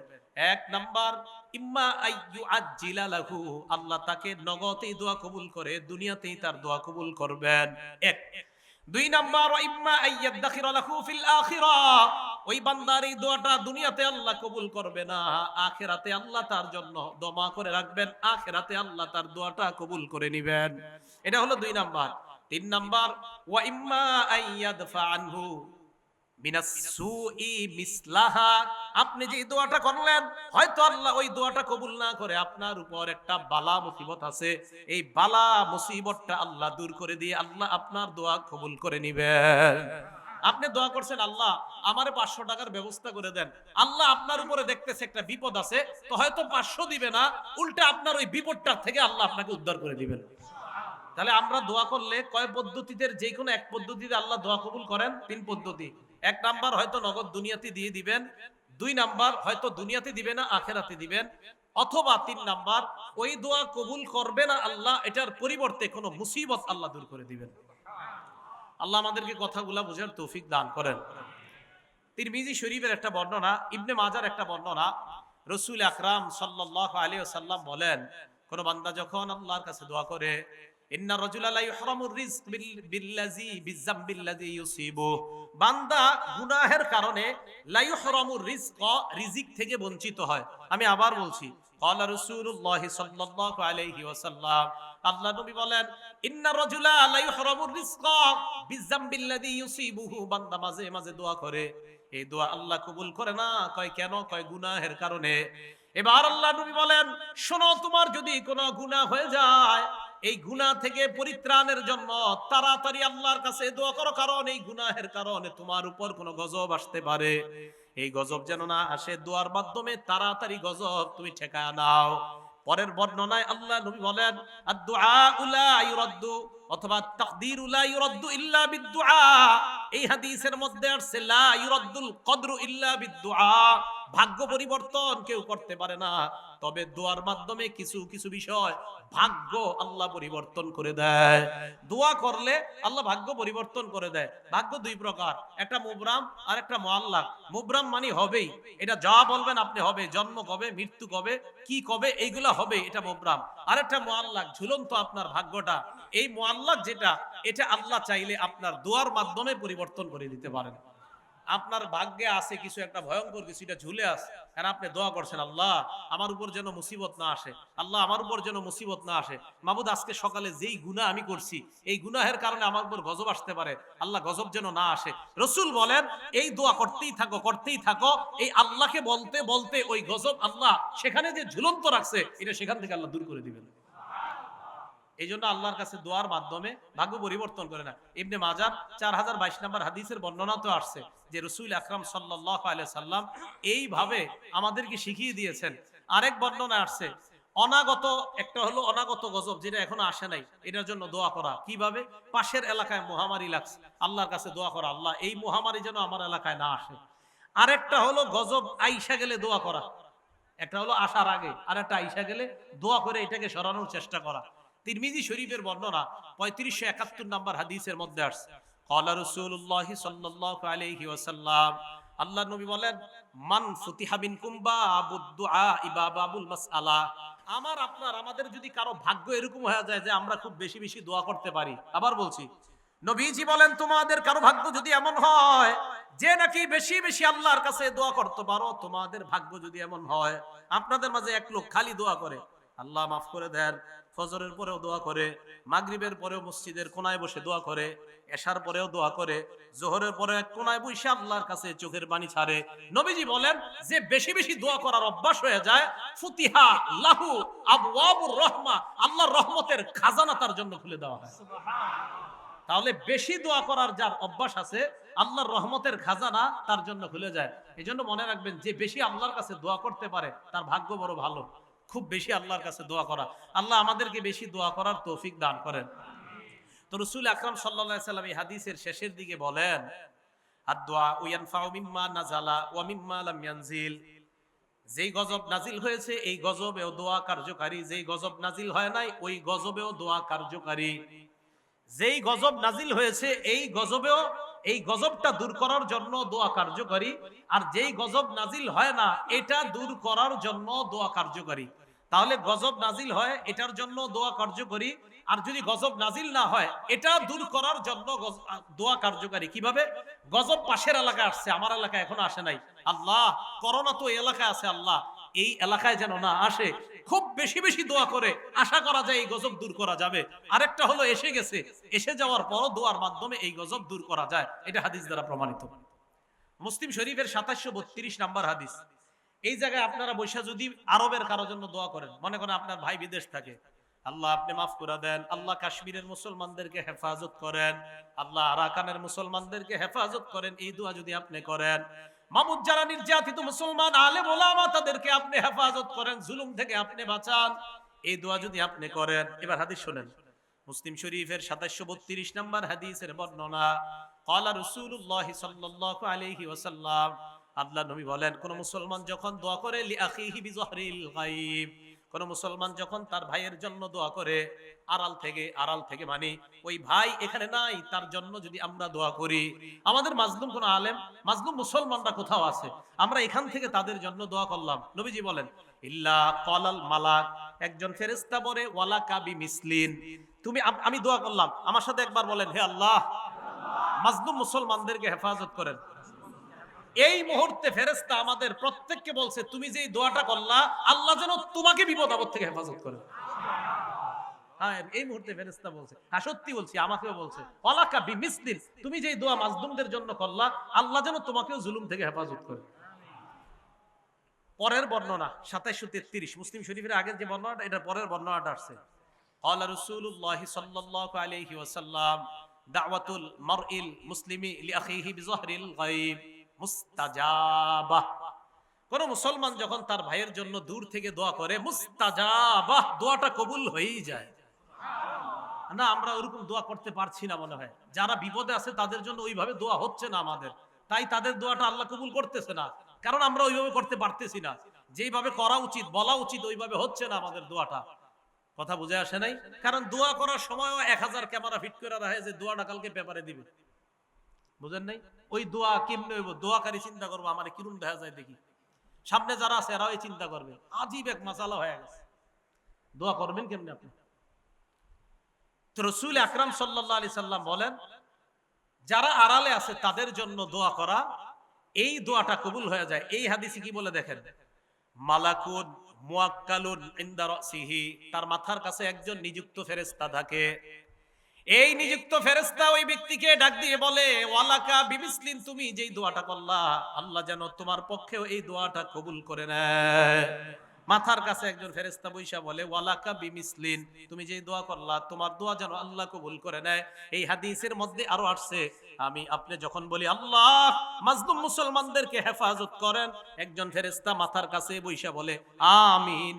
এক নাম্বার, ইম্মা আইয়ু আজ্জিলা লাহু, আল্লাহ তাকে নগদেই দোয়া কবুল করে দুনিয়াতেই তার দোয়া কবুল করবেন। এক। দুই নাম্বার, ইম্মা আইয়াদাখিরা লাহু ফিল আখিরাহ, ওই বান্দার এই দোয়াটা দুনিয়াতে আল্লাহ কবুল করবে না, আখিরাতে আল্লাহ তার জন্য দোয়া করে রাখবেন, আখিরাতে আল্লাহ তার দোয়াটা কবুল করে নেবেন। এটা হলো দুই নাম্বার। তিন নাম্বার, ওয়া ইম্মা আইয়াদফা আনহু মিনাস সুই মিসলাহা, আপনি যে দোয়াটা করলেন, হয়তো আল্লাহ ওই দোয়াটা কবুল না করে আপনার উপর একটা বালা মুসিবত আছে, এই বালা মুসিবতটা আল্লাহ দূর করে দিয়ে আল্লাহ আপনার দোয়া কবুল করে নেবেন। আপনি দোয়া করছেন, আল্লাহ আমারে 500 টাকার ব্যবস্থা করে দেন, আল্লাহ আপনার উপরে দেখতেছে একটা বিপদ আছে, তো হয়তো 500 দিবে না, উল্টা আপনার ওই বিপদটা থেকে আল্লাহ আপনাকে উদ্ধার করে দিবেন। তাহলে আমরা দোয়া করলে কয় পদ্ধতিতে, যে কোনো এক পদ্ধতিতে আল্লাহ দোয়া কবুল করেন। তিন পদ্ধতি। এক নাম্বার, হয়তো নগদ দুনিয়াতে দিয়ে দিবেন। দুই নাম্বার, হয়তো দুনিয়াতে দিবে না, আখেরাতে দিবেন। অথবা তিন নাম্বার, ওই দোয়া কবুল করবে না আল্লাহ, এটার পরিবর্তে কোনো মুসিবত আল্লাহ দূর করে দিবেন। আল্লাহ আমাদেরকে কথাগুলা বুঝার তৌফিক দান করেন। তিরমিজি শরীফের একটা বর্ণনা, ইবনে মাজার একটা বর্ণনা, রাসূল আকরাম সাল্লাল্লাহু আলাইহি ওয়াসাল্লাম বলেন, কোন বান্দা যখন আল্লাহর কাছে দোয়া করে, ইন্না রাজুলা লা ইহরামুর রিজক বিল্লাযী বিযামবিল্লাযী ইউসিবু, বান্দা গুনাহের কারণে লা ইহরামুর রিজক, রিজিক থেকে বঞ্চিত হয়। আমি আবার বলছি, ক্বালা রাসূলুল্লাহ সাল্লাল্লাহু আলাইহি ওয়াসাল্লাম, আল্লাহ নবী বলেন, ইন্না রাজুলা লা ইহরামুর রিজক বিযামবিল্লাযী ইউসিবুহু, বান্দা মাঝে মাঝে দোয়া করে, এই দোয়া আল্লাহ কবুল করে না। কয় কেন? কয় গুনাহের কারণে। এবার আল্লাহ নবী বলেন, শোনো, তোমার যদি কোনো গুনাহ হয়ে যায়, এই গুনাহ থেকে পরিত্রাণের জন্য তাড়াতাড়ি আল্লাহর কাছে দোয়া করো, কারণ এই গুনাহের কারণে তোমার উপর কোনো গজব আসতে পারে। এই গজব যেন না আসে, দোয়ার মাধ্যমে তাড়াতাড়ি গজব তুমি ঠেকায় নাও। পরের বর্ণনায় আল্লাহ নবী বলেন, আদ-দুআউ লা ইউরাদ্দু, অথবা তাকদীরু লা ইউরাদ্দু ইল্লা বিদ-দুআ। এই হাদিসের মধ্যে আছে লা ইউরাদ্দুল কদরু ইল্লা বিদ-দুআ, ভাগ্য পরিবর্তন কেউ করতে পারে না, তবে দোয়ার মাধ্যমে কিছু কিছু বিষয় ভাগ্য আল্লাহ পরিবর্তন করে দেয়। দোয়া করলে আল্লাহ ভাগ্য পরিবর্তন করে দেয়। ভাগ্য দুই প্রকার, একটা মুবরাম আর একটা মুআল্লাক। মুবরাম মানে হবেই, এটা যা বলবেন আপনি হবে, জন্ম কবে, মৃত্যু কবে, কি কবে, এইগুলা হবে, এটা মুবরাম। আর একটা মুআল্লাক, ঝুলন্ত আপনার ভাগ্যটা। এই মুআল্লাক যেটা, এটা আল্লাহ চাইলে আপনার দোয়ার মাধ্যমে পরিবর্তন করে দিতে পারেন। আপনার ভাগ্যে আছে কিছু একটা ভয়ঙ্কর কিছু, এটা ঝুলে আছে, কারণ আপনি দোয়া করছেন, আল্লাহ আমার উপর যেন মুসিবত না আসে, আল্লাহ আমার উপর যেন মুসিবত না আসে, মাবুদ আজকে সকালে যেই গুনাহ আমি করছি, এই গুনাহের কারণে আমার উপর গজব আসতে পারে, আল্লাহ গজব যেন না আসে। রাসূল বলেন, এই দোয়া করতেই থাকো, করতেই থাকো, এই আল্লাহকে বলতে বলতে ওই গজব আল্লাহ সেখানে যে ঝুলন্ত রাখছে, এটা সেখান থেকে আল্লাহ দূর করে দিবেন। এই জন্য আল্লাহর কাছে দোয়ার মাধ্যমে ভাগ্য পরিবর্তন করে না। ইবনে মাজাহ 4022 নম্বর হাদিসের বর্ণনা তো আসছে যে রাসূল আকরাম সাল্লাল্লাহু আলাইহি সাল্লাম এইভাবে আমাদেরকে শিখিয়ে দিয়েছেন। আরেক বর্ণনা আসছে, অনাগত, একটা হলো অনাগত গজব যেটা এখনো আসে নাই, এটার জন্য দোয়া করা। কিভাবে? পাশের এলাকায় মহামারী লাগছে, আল্লাহর কাছে দোয়া করা, আল্লাহ এই মহামারী যেন আমার এলাকায় না আসে। আরেকটা হলো গজব আইসা গেলে দোয়া করা। একটা হলো আসার আগে, আর একটা আইসা গেলে দোয়া করে এটাকে সরানোর চেষ্টা করা। তিরমিজি শরীফের বর্ণনা 3571 নম্বর হাদিসের মধ্যে আসছে, ক্বালা রাসূলুল্লাহ সাল্লাল্লাহু আলাইহি ওয়াসাল্লাম, আল্লাহর নবী বলেন, মান ফুতিহা বিনকুম বাবুদ দুআ বাবুল মাসআলা, আমার আপনার আমাদের যদি কারো ভাগ্য এরকম হয়ে যায় যে আমরা খুব বেশি বেশি দোয়া করতে পারি। আবার বলছি, নবীজি বলেন, তোমাদের কারো ভাগ্য যদি এমন হয় যে নাকি বেশি বেশি আল্লাহর কাছে দোয়া করতে পারো, তোমাদের ভাগ্য যদি এমন হয়, আপনাদের মাঝে এক লোক খালি দোয়া করে, আল্লাহ মাফ করে দেন, ফজরের পরেও দোয়া করে, মাগরিবের পরেও মসজিদের কোনায় বসে দোয়া করে, এশার পরেও দোয়া করে, জোহরের পরে এক কোনায় বসে আল্লাহর কাছে চোখের পানি ছাড়ে। নবীজি বলেন যে বেশি বেশি দোয়া করার অভ্যাস হয়ে যায়, ফুতিহা লাহু আবওয়াবুর রহমা, আল্লাহর রহমতের খাজানা তার জন্য খুলে দেওয়া হয়। তাহলে বেশি দোয়া করার যার অভ্যাস আছে, আল্লাহর রহমতের খাজানা তার জন্য খুলে যায়। এই জন্য মনে রাখবেন, যে বেশি আল্লাহর কাছে দোয়া করতে পারে তার ভাগ্য বড় ভালো। খুব বেশি আল্লাহর কাছে দোয়া করা, আল্লাহ আমাদেরকে বেশি দোয়া করার তৌফিক দান করেন। তো রাসূল আকরাম সাল্লাল্লাহু আলাইহি সাল্লাম এই হাদিসের শেষের দিকে বলেন, আদ-দুআ ইয়ানফাউ মিম্মা নাযালা ওয়া মিম্মা লাম ইয়ানজিল। যেই গজব নাজিল হয়েছে এই গজবেও দোয়া কার্যকারী, যেই গজব নাজিল হয় নাই ওই গজবেও দোয়া কার্যকারী। যেই গজব নাজিল হয়েছে এই গজবেও, এই গজবটা দূর করার জন্য দোয়া কার্যকারী, আর যেই গজব নাজিল হয় না এটা দূর করার জন্য দোয়া কার্যকারী। তাহলে গজব নাজিল হয় এটার জন্য দোয়া কার্যকারী, আর যদি গজব নাজিল না হয় এটা দূর করার জন্য দোয়া কার্যকারী। কিভাবে? গজব পাশের এলাকায় আসছে, আমার এলাকায় এখনো আসে নাই, আল্লাহ করোনা তো এই এলাকায় আছে, আল্লাহ এই এলাকায় যেন না আসে। খুব বেশি বেশি দোয়া করে আশা করা যায় এই গজব দূর করা যাবে। আরেকটা হলো এসে গেছে, এসে যাওয়ার পর দোয়ার মাধ্যমে এই গজব দূর করা যায়, এটা হাদিস দ্বারা প্রমাণিত। মুসলিম শরীফের 2732 নাম্বার হাদিস। এই জায়গায় আপনারা বৈশা যদি আরবের কারো জন্য দোয়া করেন, মনে করেন আপনার ভাই বিদেশ থাকে, আল্লাহ আপনি মাফ করে দেন, আল্লাহ কাশ্মীরের মুসলমানদেরকে হেফাজত করেন, আল্লাহ আরাকানের মুসলমানদেরকে হেফাজত করেন, এই দোয়া যদি আপনি করেন, মামুদ যারা নির্যাতিত মুসলমান আলেম ওলামা তাদেরকে আপনি হেফাজত করেন, জুলুম থেকে আপনি বাঁচান, এই দোয়া যদি আপনি করেন। এবার হাদিস শুনেন, মুসলিম শরীফের 2732 নম্বর হাদিসের বর্ণনা, ক্বালা রাসূলুল্লাহ সাল্লাল্লাহু আলাইহি ওয়াসাল্লাম, আল্লাহ নবী বলেন, কোন মুসলমান যখন দোয়া করে লি আখিহি বিযহরিল গায়ব, কোন মুসলমান যখন তার ভাইয়ের জন্য দোয়া করে আড়াল থেকে মানে ওই ভাই এখানে নাই তার জন্য যদি আমরা দোয়া করি, আমাদের মাজলুম কোন আলেম, মাজলুম মুসলমানরা কোথাও আছে, আমরা এখান থেকে তাদের জন্য দোয়া করলাম, নবীজি বলেন ইল্লা ক্বালাল মালাক, একজন ফেরেশতা বলে ওয়ালাকা বিমিসলিন, তুমি আমি দোয়া করলাম, আমার সাথে একবার বলেন হে আল্লাহ মাজলুম মুসলমানদেরকে হেফাজত করেন। এই মুহূর্তে ফেরেশতা আমাদের প্রত্যেককে বলছে তুমি যে দোয়াটা করলা আল্লাহ যেন তোমাকে বিপদ আপদ থেকে হেফাজত করে। হ্যাঁ, এই মুহূর্তে ফেরেশতা বলছে, হ্যাঁ সত্যি বলছি, আমাকেও বলছে ওয়ালাকা বিমিসলিন, তুমি যে দোয়া মাজলুমদের জন্য করলা আল্লাহ যেন তোমাকেও জুলুম থেকে হেফাজত করে। পরের বর্ণনা 2733 মুসলিম শরীফের আগের যে বর্ণনাটা, এটা পরের বর্ণনাটা আসছে, ক্বালা রাসূলুল্লাহ সাল্লাল্লাহু আলাইহি ওয়াসাল্লাম দাওয়াতুল মারইল মুসলিমি লিআখিহি বিযহরিল গায়ব মুস্তাজাবাহ, কোন মুসলমান যখন তার ভাইয়ের জন্য দূর থেকে দোয়া করে মুস্তাজাবাহ, দোয়াটা কবুল হয়েই যায়। না আমরা ওরকম দোয়া করতে পারছি না, মনে হয় যারা বিপদে আছে তাদের জন্য ওইভাবে দোয়া হচ্ছে না আমাদের, তাই তাদের দোয়াটা আল্লাহ কবুল করতেছে না, কারণ আমরা ওইভাবে করতে পারতেছি না, যেইভাবে করা উচিত বলা উচিত ওইভাবে হচ্ছে না আমাদের দোয়াটা। কথা বুঝে আসে নাই? কারণ দোয়া করার সময়ও 1000 ক্যামেরা ফিট করে রাখে যে দোয়াটা কালকে পেপারে দিবে, বুঝেন নাই? ওই দোয়া কেমনে হইব, দোয়াকারী চিন্তা করবো আমার কিরম দেখা যায় দেখি, সামনে যারা আছে এরাও এই চিন্তা করবে, আজীব এক মাসালা হয়ে গেছে, দোয়া করবেন কেমনে আপনি? তো রাসূল আকরাম সাল্লাল্লাহু আলাইহি সাল্লাম বলেন যারা আড়ালে আছে তাদের জন্য দোয়া করা, এই দোয়াটা কবুল হয়ে যায়। এই হাদিসে কি বলে দেখেন, মালাকুন মুয়াক্কালুন ইনদা রাসিহি, তার মাথার কাছে একজন নিযুক্ত ফেরেশতা থাকে, এই নিযুক্ত ফেরেশতা ওই ব্যক্তিকে ডাক দিয়ে বলে ওয়ালাকা বিমিসলিন, তুমি যেই দোয়াটা করলা আল্লাহ যেন তোমার পক্ষেও এই দোয়াটা কবুল করে নেয়। মাথার কাছে একজন ফেরেশতা বৈশা বলে ওয়ালাকা বিমিসলিন, তুমি যেই দোয়া করলা তোমার দোয়া যেন আল্লাহ কবুল করে নেয়। এই হাদিসের মধ্যে আরো আসছে, আমি আপনি যখন বলি আল্লাহ মাজলুম মুসলমানদেরকে হেফাজত করেন, একজন ফেরেশতা মাথার কাছে বৈশা বলে আমিন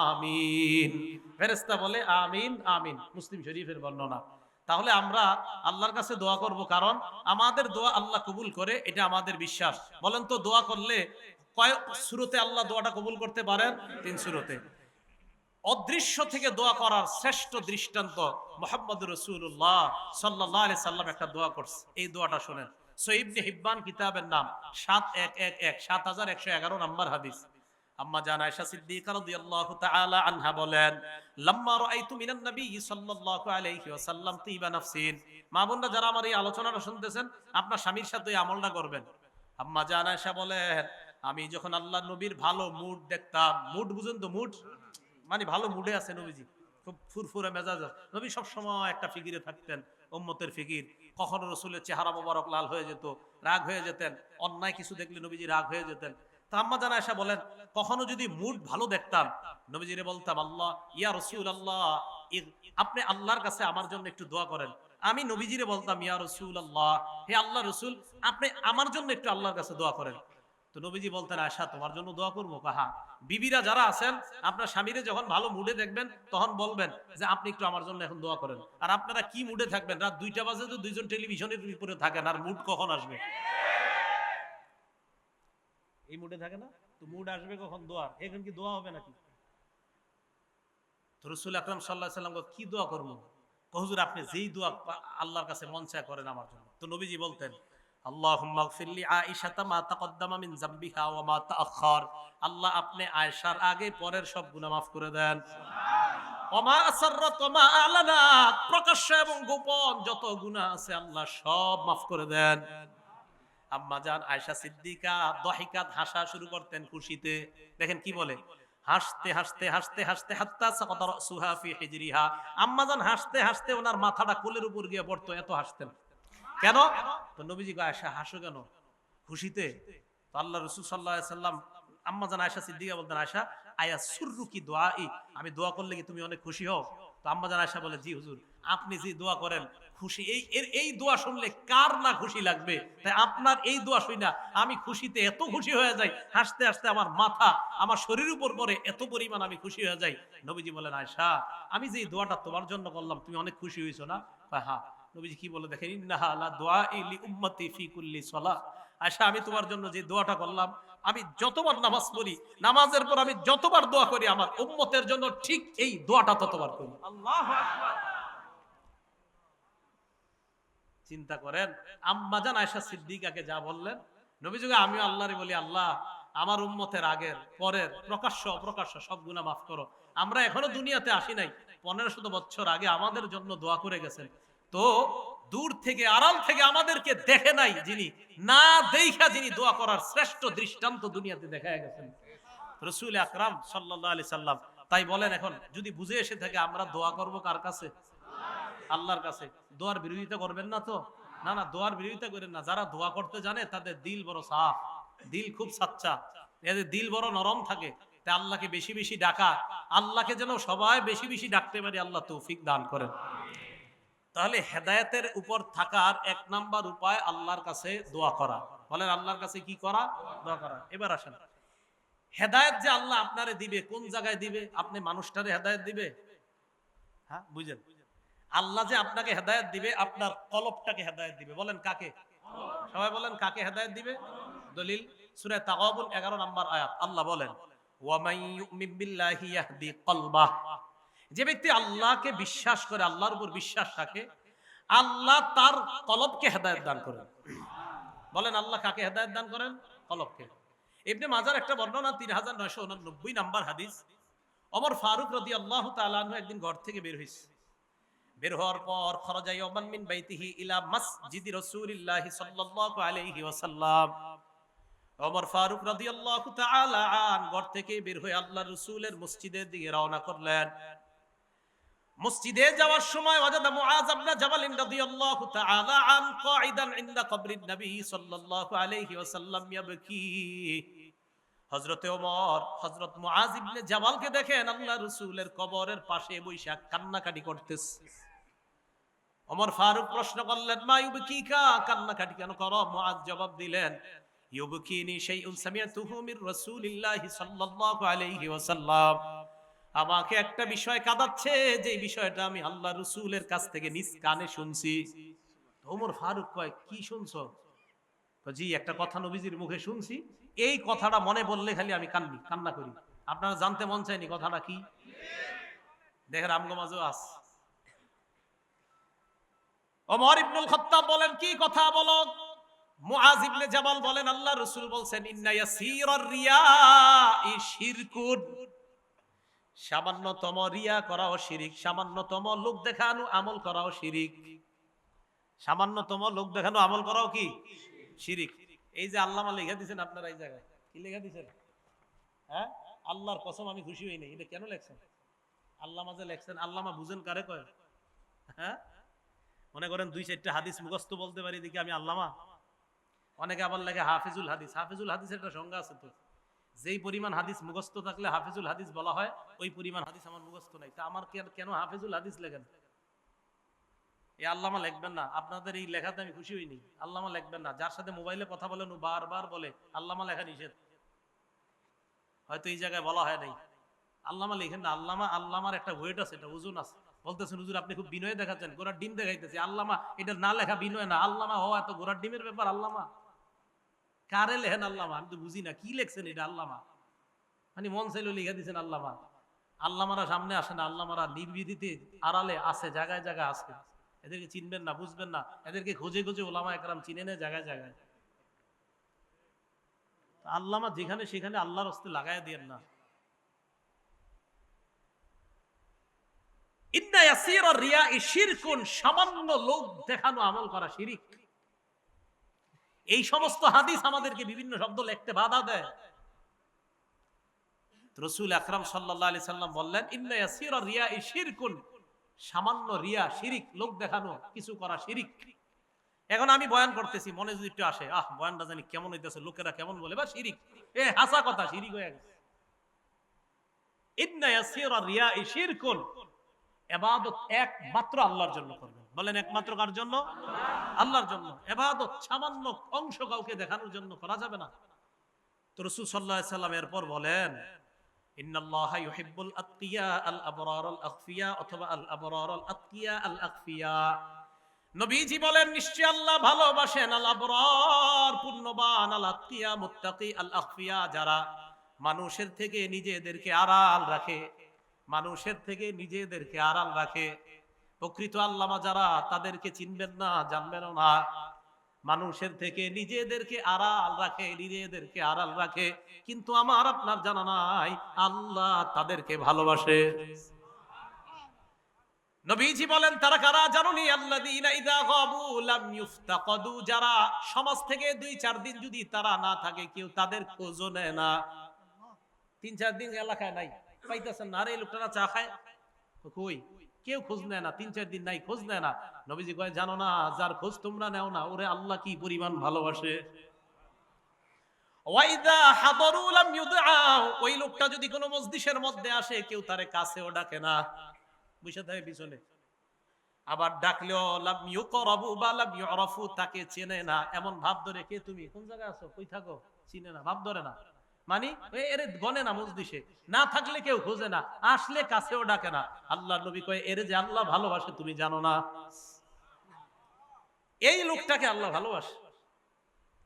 আমিন, ফেরেশতা বলে আমিন আমিন, মুসলিম শরীফের বর্ণনা। তাহলে আমরা আল্লাহর কাছে দোয়া করব, কারণ আমাদের দোয়া আল্লাহ কবুল করে, এটা আমাদের বিশ্বাস। বলেন তো দোয়া করলে কয় সূরাতে আল্লাহ দোয়াটা কবুল করতে পারেন? 3 সূরাতে। অদৃশ্য থেকে দোয়া করার শ্রেষ্ঠ দৃষ্টান্ত মুহাম্মদুর রাসূলুল্লাহ সাল্লাল্লাহু আলাইহি সাল্লাম একটা দোয়া করছে, এই দোয়াটা শুনেন। সহিহ ইবনে হিব্বান কিতাবের নাম 7111 নম্বর হাদিস। আম্মা জান আয়েশা সিদ্দিকা রাদিয়াল্লাহু তাআলা আনহা বলেন, লাম্মা রাআইতু মিনান নবী সাল্লাল্লাহু আলাইহি ওয়াসাল্লাম তিবা নাফসিন, মা বোনরা যারা আমার এই আলোচনাটা শুনতেছেন আপনার স্বামীর সাথে এই আমলটা করবেন। আম্মা জান আয়েশা বলেন, আমি যখন আল্লাহর নবীর ভালো মুড দেখতাম, মুড বুঝেন তো, মুড মানে ভালো মুডে আছে নবীজি, খুব ফুরফুরে মেজাজ। নবী সবসময় একটা ফিকিরে থাকতেন, উম্মতের ফিকির। কখনো রসুলের চেহারা মোবারক লাল হয়ে যেত, রাগ হয়ে যেতেন, অন্যায় কিছু দেখলে নবীজি রাগ হয়ে যেতেন। তা আম্মা জান আয়েশা বলেন, কখনো যদি মুড ভালো দেখতাম, নবীজিরে বলতাম, আল্লাহ ইয়া রাসূলুল্লাহ, আপনি আল্লাহর কাছে আমার জন্য একটু দোয়া করেন। আমি নবীজিরে বলতাম, ইয়া রাসূলুল্লাহ, হে আল্লাহ রসুল, আপনি আমার জন্য একটু আল্লাহর কাছে দোয়া করেন। তো নবীজি বলতেন, আয়েশা তোমার জন্য দোয়া করবো? কাহা বিবিরা যারা আছেন, আপনার স্বামীরে যখন ভালো মুডে দেখবেন তখন বলবেন যে আপনি একটু আমার জন্য এখন দোয়া করেন। আর আপনারা কি মুডে থাকবেন? রাত 2টা বাজে তো দুইজন টেলিভিশনের উপরে থাকেন, আর মুড কখন আসবে? এই মুডে থাকে না তো, মুড আসবে কখন? দোয়া। এখন কি দোয়া হবে নাকি? তো রাসূল আকরাম সাল্লাল্লাহু আলাইহি ওয়াসাল্লাম কি দোয়া করবো? হুজুর আপনি যেই দোয়া আল্লাহর কাছে মন চায় করেন আমার জন্য। তো নবীজি বলতেন, আল্লাহুম্মা গফিরলি আয়েশাতা মা তাকদ্দামা মিন যামবিহা ওয়া মা তাআখার। আল্লাহ আপনি আয়েশার আগে পরের সব গুনাহ মাফ করে দেন। সুবহানাল্লাহ। ওয়া মা আসাররাত ওয়া মা আলানাত, প্রকাশ্য এবং গোপন যত গুনাহ আছে আল্লাহ সব মাফ করে দেন। আম্মা জান আয়েশা সিদ্দিকা দহিকাত, হাসা শুরু করতেন খুশিতে। দেখেন কি বলে, হাসতে হাসতে হাসতে হাসতে হাত্তা সাকাতা রাসুহা ফি হিজরিহা। আম্মা জান হাসতে হাসতে ওনার মাথাটা কোলের উপর গিয়ে পড়তো, এত হাসতেন। কেন? তো নবীজি কয়, আয়েশা হাসো কেন? খুশিতে। তো আল্লাহ রাসূল সাল্লাল্লাহু আলাইহি সাল্লাম, আম্মা জান আয়েশা সিদ্দিকা বলতেন, আয়েশা আয়া সুররুকি দুআই, আমি দোয়া করলে কি তুমি অনেক খুশি হও? তো আম্মা জান আয়েশা বলে, জি হুজুর, আপনি যে দোয়া করেন খুশি, এই দোয়া শুনলে কার না খুশি লাগবে? তাই আপনার এই দোয়া শুই না আমি খুশিতে এত খুশি হয়ে যাই, হাসতে হাসতে আমার মাথা আমার শরীরের উপর পড়ে, এত পরিমাণ আমি খুশি হয়ে যাই। নবীজি বলেন, আয়েশা আমি যে দোয়াটা তোমার জন্য করলাম তুমি অনেক খুশি হয়েছো না? হ্যাঁ। নবীজি কি বলে দেখেন, ইন্নাহা লা দুআই লি উম্মতি ফি কুল্লি সালাহ। আয়েশা আমি তোমার জন্য যে দোয়াটা করলাম, আমি যতবার নামাজ পড়ি, নামাজের পর আমি যতবার দোয়া করি আমার উম্মতের জন্য ঠিক এই দোয়াটা ততবার করি। আল্লাহু আকবার। চিন্তা করেন, আম্মা জান আয়েশা সিদ্দিকাকে যা বললেন, নবীজি আমিও আল্লাহরে বলি, আল্লাহ আমার উম্মতের আগের পরের প্রকাশ্য অপ্রকাশ্য সব গুনাহ মাফ করো। আমরা এখনো দুনিয়াতে আসি নাই, 1500 বছর আগে আমাদের জন্য দোয়া করে গেছেন। তো দূর থেকে আড়াল থেকে আমাদেরকে দেখে নাই যিনি, না দেখা যিনি দোয়া করার শ্রেষ্ঠ দৃষ্টান্ত দুনিয়াতে দেখায় গেছেন, রাসূল আকরাম সাল্লাল্লাহু আলাইহি সাল্লাম। তাই বলেন, এখন যদি বুঝে এসে থাকে আমরা দোয়া করব কার কাছে? আল্লাহর কাছে। দোয়ার বিরোধিতা করবেন না তো? না না, দোয়ার বিরোধিতা করেন না। যারা দোয়া করতে জানে তাদের দিল বড় সাফ, দিল খুব সাচ্চা, এদের দিল বড় নরম থাকে। তাই আল্লাহকে বেশি বেশি ডাকা, আল্লাহকে যেন সবাই বেশি বেশি ডাকতে পারি, আল্লাহ তৌফিক দান করেন। তাহলে হেদায়েতের উপর থাকার 1 নাম্বার উপায় আল্লাহর কাছে দোয়া করা। বলেন আল্লাহর কাছে কি করা? দোয়া করা। এবার আসেন, হেদায়েত যে আল্লাহ আপনারে দিবে, কোন জায়গায় দিবে? আপনি মানুষটারে হেদায়েত দিবে? হ্যাঁ বুঝেন, আল্লাহ যে আপনাকে হেদায়েত দিবে আপনার কলবটাকে হেদায়েত দিবে। বলেন কাকে? সবাই বলেন কাকে হেদায়েত দিবে? দলিল সূরা তাগাবুন 11 নম্বর আয়াত, আল্লাহ বলেন, ওয়া মান ইউমিন বিল্লাহি ইয়াহদি কলবাহ। যে ব্যক্তি আল্লাহকে বিশ্বাস করে, আল্লাহর উপর বিশ্বাস রাখে, আল্লাহ তার কলবকে হেদায়েত দান করেন। বলেন আল্লাহ কাকে হেদায়েত দান করেন? কলবকে। ইবনে মাজার একটা বর্ণনা 3989 নাম্বার হাদিস, ওমর ফারুক রাদিয়াল্লাহু তাআলা আনহু একদিন ঘর থেকে বের হইছে। বের হওয়ার পর খরাজা ইয়াওমান মিন বাইতিহি ইলা মসজিদি রাসূলিল্লাহি সাল্লাল্লাহু আলাইহি ওয়াসাল্লাম। ওমর ফারুক রাদিয়াল্লাহু তাআলা আন ঘর থেকে বের হয়ে আল্লাহর রাসূলের মসজিদের দিকে রওনা করলেন। মসজিদে যাওয়ার সময় ওয়াজাদা মুআজ ইবনে জাবাল রাদিয়াল্লাহু তাআলা আন কাঈদান ইনদা কবরিন নবী সাল্লাল্লাহু আলাইহি ওয়াসাল্লাম ইয়াবকি। হযরতে ওমর হযরত মুআজ ইবনে জাবালকে দেখেন আল্লাহর রাসূলের কবরের পাশে বইসা কান্নাকাটি করতেছে। ওমর ফারুক প্রশ্ন করলেন, মা ইউবকিকা, কান্নাকাটি কেন করো? মুআজ জবাব দিলেন, ইউবকিনি শাইউন সামিআতুহু মির রাসূলিল্লাহি সাল্লাল্লাহু আলাইহি ওয়াসাল্লাম। আমাকে একটা বিষয় কাঁদাচ্ছে, যে বিষয়টা আমি আল্লাহর রাসূলের কাছ থেকে নিজ কানে শুনছি। ওমর ফারুক কয়, কি শুনছো? জি একটা কথা নবীজির মুখে শুনছি, এই কথাটা মনে বললে খালি আমি কান্না করি। আপনারা জানতে মন চায়নি কথাটা কি? দেখেন আমগো মাঝেও আছে। ওমর ইবনুল খাত্তাব বলেন, কি কথা বলো? মুআজ ইবনে জাবাল বলেন, আল্লাহ রাসূল বলছেন, ইন্না ইয়াসীরার রিয়াই শিরকুন। সামান্যতম রিয়া করাও শিরিক, সামান্যতম লোক দেখানো আমল করাও শিরিক। সামান্যতম লোক দেখানো আমল করাও কি? শিরিক। এই যে আল্লামা লেখা দিয়েছেন আপনারা এই জায়গায়, কি লেখা দিয়েছেন? হ্যাঁ, আল্লাহর কসম আমি খুশি হই নাই। এটা কেন লেখছেন? আল্লামা যে লেখছেন, আল্লামা বুঝেন কারে কয়? হ্যাঁ, মনে করেন 2-4টা হাদিস মুখস্থ বলতে পারি দেখি আমি আল্লামা। অনেকে আবার লেখে হাফিজুল হাদিস। হাফিজুল হাদিসের একটা সংজ্ঞা আছে তো, যেই পরিমাণ হাদিস মুখস্থ থাকলে হাফিজুল হাদিস বলা হয়, ওই পরিমাণ হাদিস আমার মুখস্থ নাই, তা আমার কেন হাফিজুল হাদিস লেখেন? এই আল্লামা লিখবেন না, আপনাদের এই লেখাতে আমি খুশি হইনি। আল্লামা লিখবেন না, যার সাথে মোবাইলে কথা বলেন ও বারবার বলে আল্লামা লেখা নিষেধ, হয়তো এই জায়গায় বলা হয় নাই। আল্লামা লিখেন না। আল্লামার একটা ওয়েট আছে, একটা ওজন আছে। বলতেছেন হুজুর আপনি খুব বিনয় দেখাচ্ছেন, গোড়ার ডিম দেখাইতেছি। আল্লামা এটা না লেখা বিনয় না, আল্লামা হওয়া এত গোড়ার ডিমের ব্যাপার। আল্লামা কারে লেখেন আল্লামা? আমি তো বুঝি না কি লেখছেন এটা আল্লামা, মানে মন চাইলে লিখে দিচ্ছেন আল্লামা। আল্লামারা সামনে আসে না, আল্লামারা নির্বিধিতে আড়ালে আছে, জায়গায় জায়গায় আছে। এদেরকে চিনবেন না, বুঝবেন না, এদেরকে খুঁজে খুঁজে ওলামা একরাম চিনে নেয় জায়গায় জায়গায়। আল্লামা যেখানে সেখানে আল্লাহর হস্তে লাগাই দিয়েন না। ইন্না ইয়াসীরা রিয়াই শিরকুন, সামান্য লোক দেখানো আমল করা শিরিক। এই সমস্ত হাদিস আমাদেরকে বিভিন্ন শব্দ লিখতে বাধা দেয়। রাসূল আকরাম সাল্লাল্লাহু আলাইহি সাল্লাম বললেন ইন্না ইয়াসীরা রিয়াই শিরকুন, সামান্য রিয়া শিরিক, লোক দেখানো কিছু করা শিরিক। এখন আমি বয়ান করতেছি, মনে যদি একটু আসে বয়ানটা জানি কেমন হইতেছে, লোকেরা কেমন বলে, বা শিরিক, হাসা কথা, শিরিক হয়ে গেছে। ইন্না ইয়াসীরা রিয়াই শিরকুন, ইবাদত একমাত্র আল্লাহর জন্য করবেন। বলেন একমাত্র কার জন্য? আল্লাহর জন্য। ইবাদত সামান্য অংশ কাউকে দেখানোর জন্য করা যাবে না। তো রাসূল সাল্লাল্লাহু আলাইহি সাল্লাম এরপর বলেন ইন্নাল্লাহা ইউহিব্বুল আতকিয়া আল আবরার আল আখফিয়া, অথবা আল আবরার আল আতকিয়া আল আখফিয়া। নবীজি বলেন নিশ্চয় আল্লাহ ভালোবাসেন আল আবরার পুণ্যবান, আল আতকিয়া মুত্তাকি, আল আখফিয়া যারা মানুষের থেকে নিজেদেরকে আড়াল রাখে, মানুষের থেকে নিজেদেরকে আড়াল রাখে। প্রকৃত আল্লামা যারা, তাদেরকে চিনবেন না, জানবেন না। মানুষের থেকে নিজেদেরকে আড়াল রাখে, নিজেদেরকে আড়াল রাখে, কিন্তু আমার আপনার জানা নাই আল্লাহ তাদেরকে ভালোবাসে। নবীজি বলেন তারা কারা জানুনি? আল্লাযীনা ইযা গাবু লাম ইফতাকাদু, যারা সমাজ থেকে 2-4 দিন যদি তারা না থাকে, কেউ তাদের খোঁজও নেয় না। 3-4 দিন এলাকায় নাই, পাইতেছেন না, আরে এই লোকটা চা খায় কই, কেউ খোঁজ নেয় না, 3-4 দিন নাই, খোঁজ নেয় না। নবীজি কয় জানো না, যার খোঁজ তোমরা নেও না, ওরে আল্লাহ কি পরিমাণ ভালোবাসে। ওয়াইদা হাদারু লাম ইউদআউ, ওই লোকটা যদি কোনো মজলিসের মধ্যে আসে, কেউ তারে কাছেও ডাকে না, বসে থাকে পিছনে। আবার ডাকলেও লাম ইউকরাবু বা লাম ইউরাফু, তাকে চেনে না, এমন ভাব ধরে, কে তুমি, কোন জায়গায় আছো, কই থাকো, চিনে না, ভাব ধরে না, মানে এরে গনে না, মজলিসে না থাকলে কেউ খোঁজে না, আসলে কাছেও ডাকে না। আল্লাহর নবী কয় এরে যে আল্লাহ ভালোবাসে তুমি জানো না? এই লোকটাকে আল্লাহ ভালোবাসে।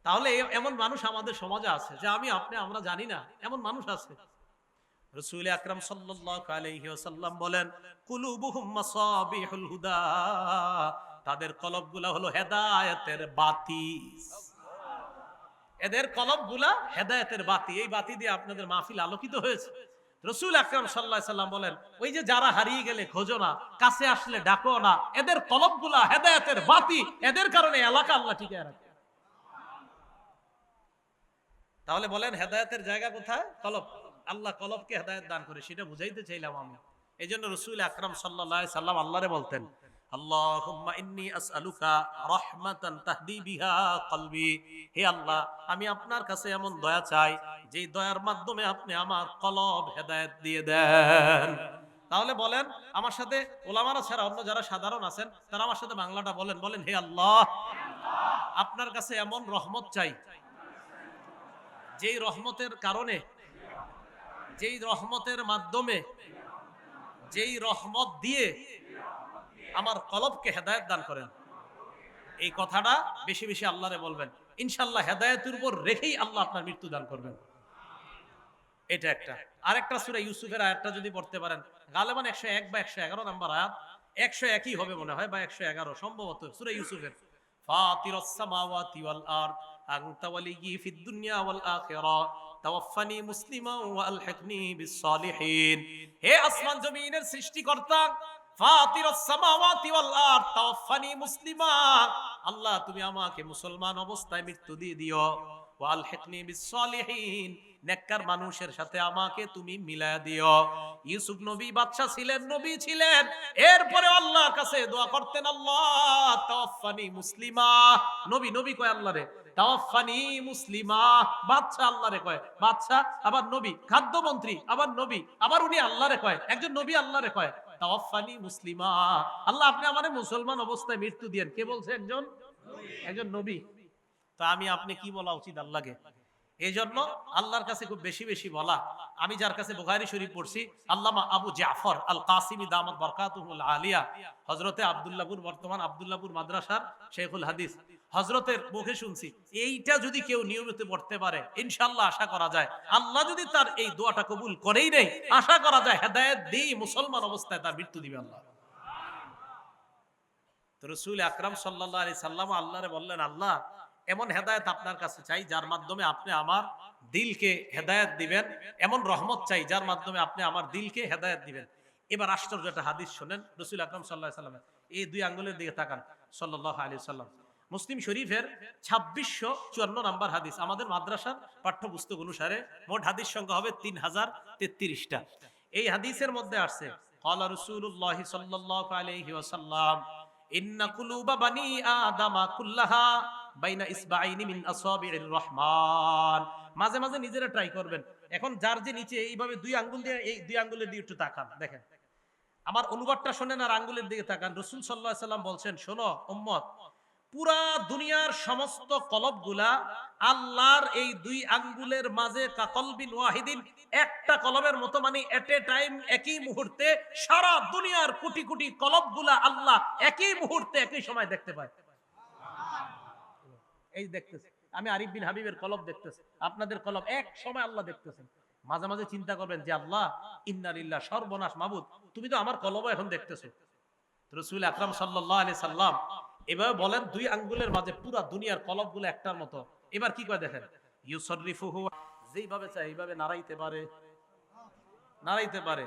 তাহলে এমন মানুষ আমাদের সমাজে আছে, যে আমি আপনি আমরা জানি না, এমন মানুষ আছে। রাসূল আকরাম সাল্লাল্লাহু আলাইহি ওয়াসাল্লাম বলেন কুলুবুহুম মাসাবিহুল হুদা, তাদের কলবগুলা হলো হেদায়েতের বাতি। এদের কলবগুলা হেদায়েতের বাতি, এই বাতি দিয়ে আপনাদের মাহফিল আলোকিত হয়েছে। রাসূল আকরাম সাল্লাল্লাহু আলাইহি সাল্লাম বলেন ওই যে যারা হারিয়ে গেলে খোঁজো না, কাছে আসলে ডাকো না, এদের কলবগুলা হেদায়েতের বাতি, এদের কারণে এলাকা আল্লাহ টিকিয়ে রাখে। তাহলে বলেন হেদায়েতের জায়গা কোথায়? কলব। আল্লাহ কলবকে হেদায়েত দান করে, সেটা বুঝাইতে চাইলাম আমি। এইজন্য রাসূল আকরাম সাল্লাল্লাহু আলাইহি সাল্লাম আল্লাহরে বলতেন আল্লাহুম্মা ইন্নী আসআলুকা রাহমাতান তাহদি বিহা কলবি, হে আল্লাহ আমি আপনার কাছে এমন দয়া চাই যে দয়ার মাধ্যমে আপনি আমার কলব হেদায়েত দিয়ে দেন। তাহলে বলেন আমার সাথে, ওলামারা ছাড়া অন্য যারা সাধারণ আছেন তারা আমার সাথে বাংলাটা বলেন, বলেন হে আল্লাহ আপনার কাছে এমন রহমত চাই, যেই রহমতের কারণে, যেই রহমতের মাধ্যমে, যেই রহমত দিয়ে আমার কলবকে হেদায়েত দান করেন। এই কথাটা বেশি বেশি আল্লাহরে বলবেন, ইনশাআল্লাহ হেদায়েতের উপর রেখেই আল্লাহ আপনার মৃত্যু দান করবেন। এটা একটা। আরেকটা সূরা ইউসুফের আয়াতটা যদি পড়তে পারেন, গালেবান 101 বা 111 নাম্বার আয়াত, 101ই হবে মনে হয়, বা 111 সম্ভবত, সূরা ইউসুফের। ফাতিরাস সামাওয়াতি ওয়াল আরদ আনতা ওয়ালিয়্যি ফিদ দুনিয়া ওয়াল আখিরা তাওয়াফানি মুসলিমান ওয়া আলহিকনি বিস সালিহিন। হে আসমান জমিনের সৃষ্টিকর্তা, ফাতিরাস সামাওয়াতি ওয়াল আরদ তাওয়াফানি মুসলিমা, আল্লাহ তুমি আমাকে মুসলমান অবস্থায় মৃত্যু দিয়ে দিও। ওয়ালহিকনি বিসসালিহিন, নেককার মানুষের সাথে আমাকে তুমি মিলায়া দিও। ইউসুফ নবী বাদশা ছিলেন, নবী ছিলেন, এরপরে আল্লাহর কাছে দোয়া করতেন, আল্লাহ তাওয়াফানি মুসলিমা। নবী নবী কয় আল্লাহরে তাওয়াফানি মুসলিমা, বাদশা আল্লাহরে কয় বাদশা, আবার নবী, খাদ্যমন্ত্রী আবার নবী, আবার উনি আল্লাহরে কয়, একজন নবী আল্লাহরে কয় তাওয়াফানি মুসলিমা, আল্লাহ আপনি আমারে মুসলমান অবস্থায় মৃত্যু দিয়েন। কে বলছে? একজন নবী। তো আমি আপনি কি বলা উচিত আল্লাহকে? এই জন্য আল্লাহর কাছে খুব বেশি বেশি বলা। আমি যার কাছে বুখারী শরীফ পড়ছি, আল্লামা আবু জাফর আল কাসিমি দামাত বরকাতুহুল আলিয়া, হযরতে আব্দুল্লাহপুর, বর্তমান আব্দুল্লাহপুর মাদ্রাসার শেখুল হাদিস, হযরতের মুখে শুনছি, এইটা যদি কেউ নিয়মিত পড়তে পারে ইনশাআল্লাহ আশা করা যায় আল্লাহ যদি তার এই দোয়াটা কবুল করেই নেই, আশা করা যায় হেদায়েত দিয়ে মুসলমান অবস্থায় তার মৃত্যু দিবে আল্লাহ। তো রাসূল আকরাম সাল্লাল্লাহু আলাইহি সাল্লাম আল্লাহরে বললেন, আল্লাহ এমন হেদায়েত আপনার কাছে চাই যার মাধ্যমে আপনি আমার দিলকে হেদায়েত দিবেন, এমন রহমত চাই যার মাধ্যমে আপনি আমার দিলকে হেদায়েত দিবেন। এবার আশ্চর্য একটা হাদিস শোনেন, রাসূল আকরাম সাল্লাল্লাহু আলাইহি সাল্লাম এই দুই আঙ্গুলের দিকে তাকান, সাল্লাল্লাহু আলাইহি সাল্লাম। মুসলিম শরীফের 2654 নম্বর হাদিস, আমাদের মাদ্রাসার পাঠ্যপুস্তক অনুসারে মোট হাদিস সংখ্যা হবে 3033টা। এই হাদিসের মধ্যে আসছে, ক্বালা রাসূলুল্লাহ সাল্লাল্লাহু আলাইহি ওয়াসাল্লাম, ইন্না কুলুবা বানি আদামা কুল্লাহা বাইনা ইসবাইনি মিন আসাবির রহমান। মাঝে মাঝে নিজেরা ট্রাই করবেন। এখন যার যে নিচে এইভাবে দুই আঙ্গুল দিয়ে, এই দুই আঙ্গুলের দিকে একটু তাকান, দেখেন আমার অনুবাদটা শোনেন আর আঙ্গুলের দিকে তাকান। রাসূল সাল্লাল্লাহু আলাইহি সাল্লাম বলছেন, শোনো উম্মত, পুরা দুনিয়ার সমস্ত কলবগুলা আল্লাহর এই দুই আঙ্গুলের মাঝে কাকলবিন ওয়াহিদিন, একটা কলবের মতো, মানে এট এ টাইম, একই মুহূর্তে সারা দুনিয়ার কোটি কোটি কলবগুলা আল্লাহ একই মুহূর্তে একই সময় দেখতে পায়। এই দেখতেছে, আমি আরিফ বিন হাবিবের কলব দেখতেছি, আপনাদের কলব এক সময় আল্লাহ দেখতেছেন। মাঝে মাঝে চিন্তা করবেন যে আল্লাহ ইন্না লিল্লাহ, সর্বনাশ মাবুদ, তুমি তো আমার কলব এখন দেখতেছো। রাসূল আকরাম সাল্লাল্লাহু আলাইহি সাল্লাম এভাবে বলেন, দুই আঙ্গুলের মাঝে পুরা দুনিয়ার কলবগুলো একটার মতো। এবার কি করে দেখেন, ইউসাররিফুহু, যেইভাবে চায় এইভাবে নাড়াইতে পারে, নাড়াইতে পারে।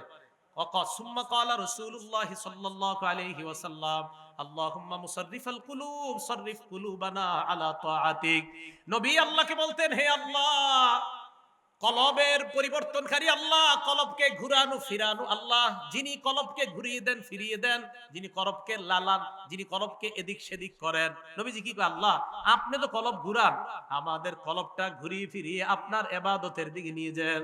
সুম্মা ক্বালা রাসূলুল্লাহ সাল্লাল্লাহু আলাইহি ওয়াসাল্লাম, আল্লাহুম্মা মুসাররিফাল কুলুব সাররিফ কুলুবানা আলা তাআতিক। নবী আল্লাহকে বলতেন, হে আল্লাহ, কলবের পরিবর্তনকারী আল্লাহ, কলবকে ঘুরানো ফিরানো আল্লাহ, যিনি কলবকে ঘুরিয়ে দেন ফিরিয়ে দেন, যিনি কলবকে লালান, যিনি কলবকে এদিক সেদিক করেন। নবীজি কি কয়, আল্লাহ আপনি তো কলব ঘুরান, আমাদের কলবটা ঘুরিয়ে ফিরিয়ে আপনার ইবাদতের দিকে নিয়ে যান।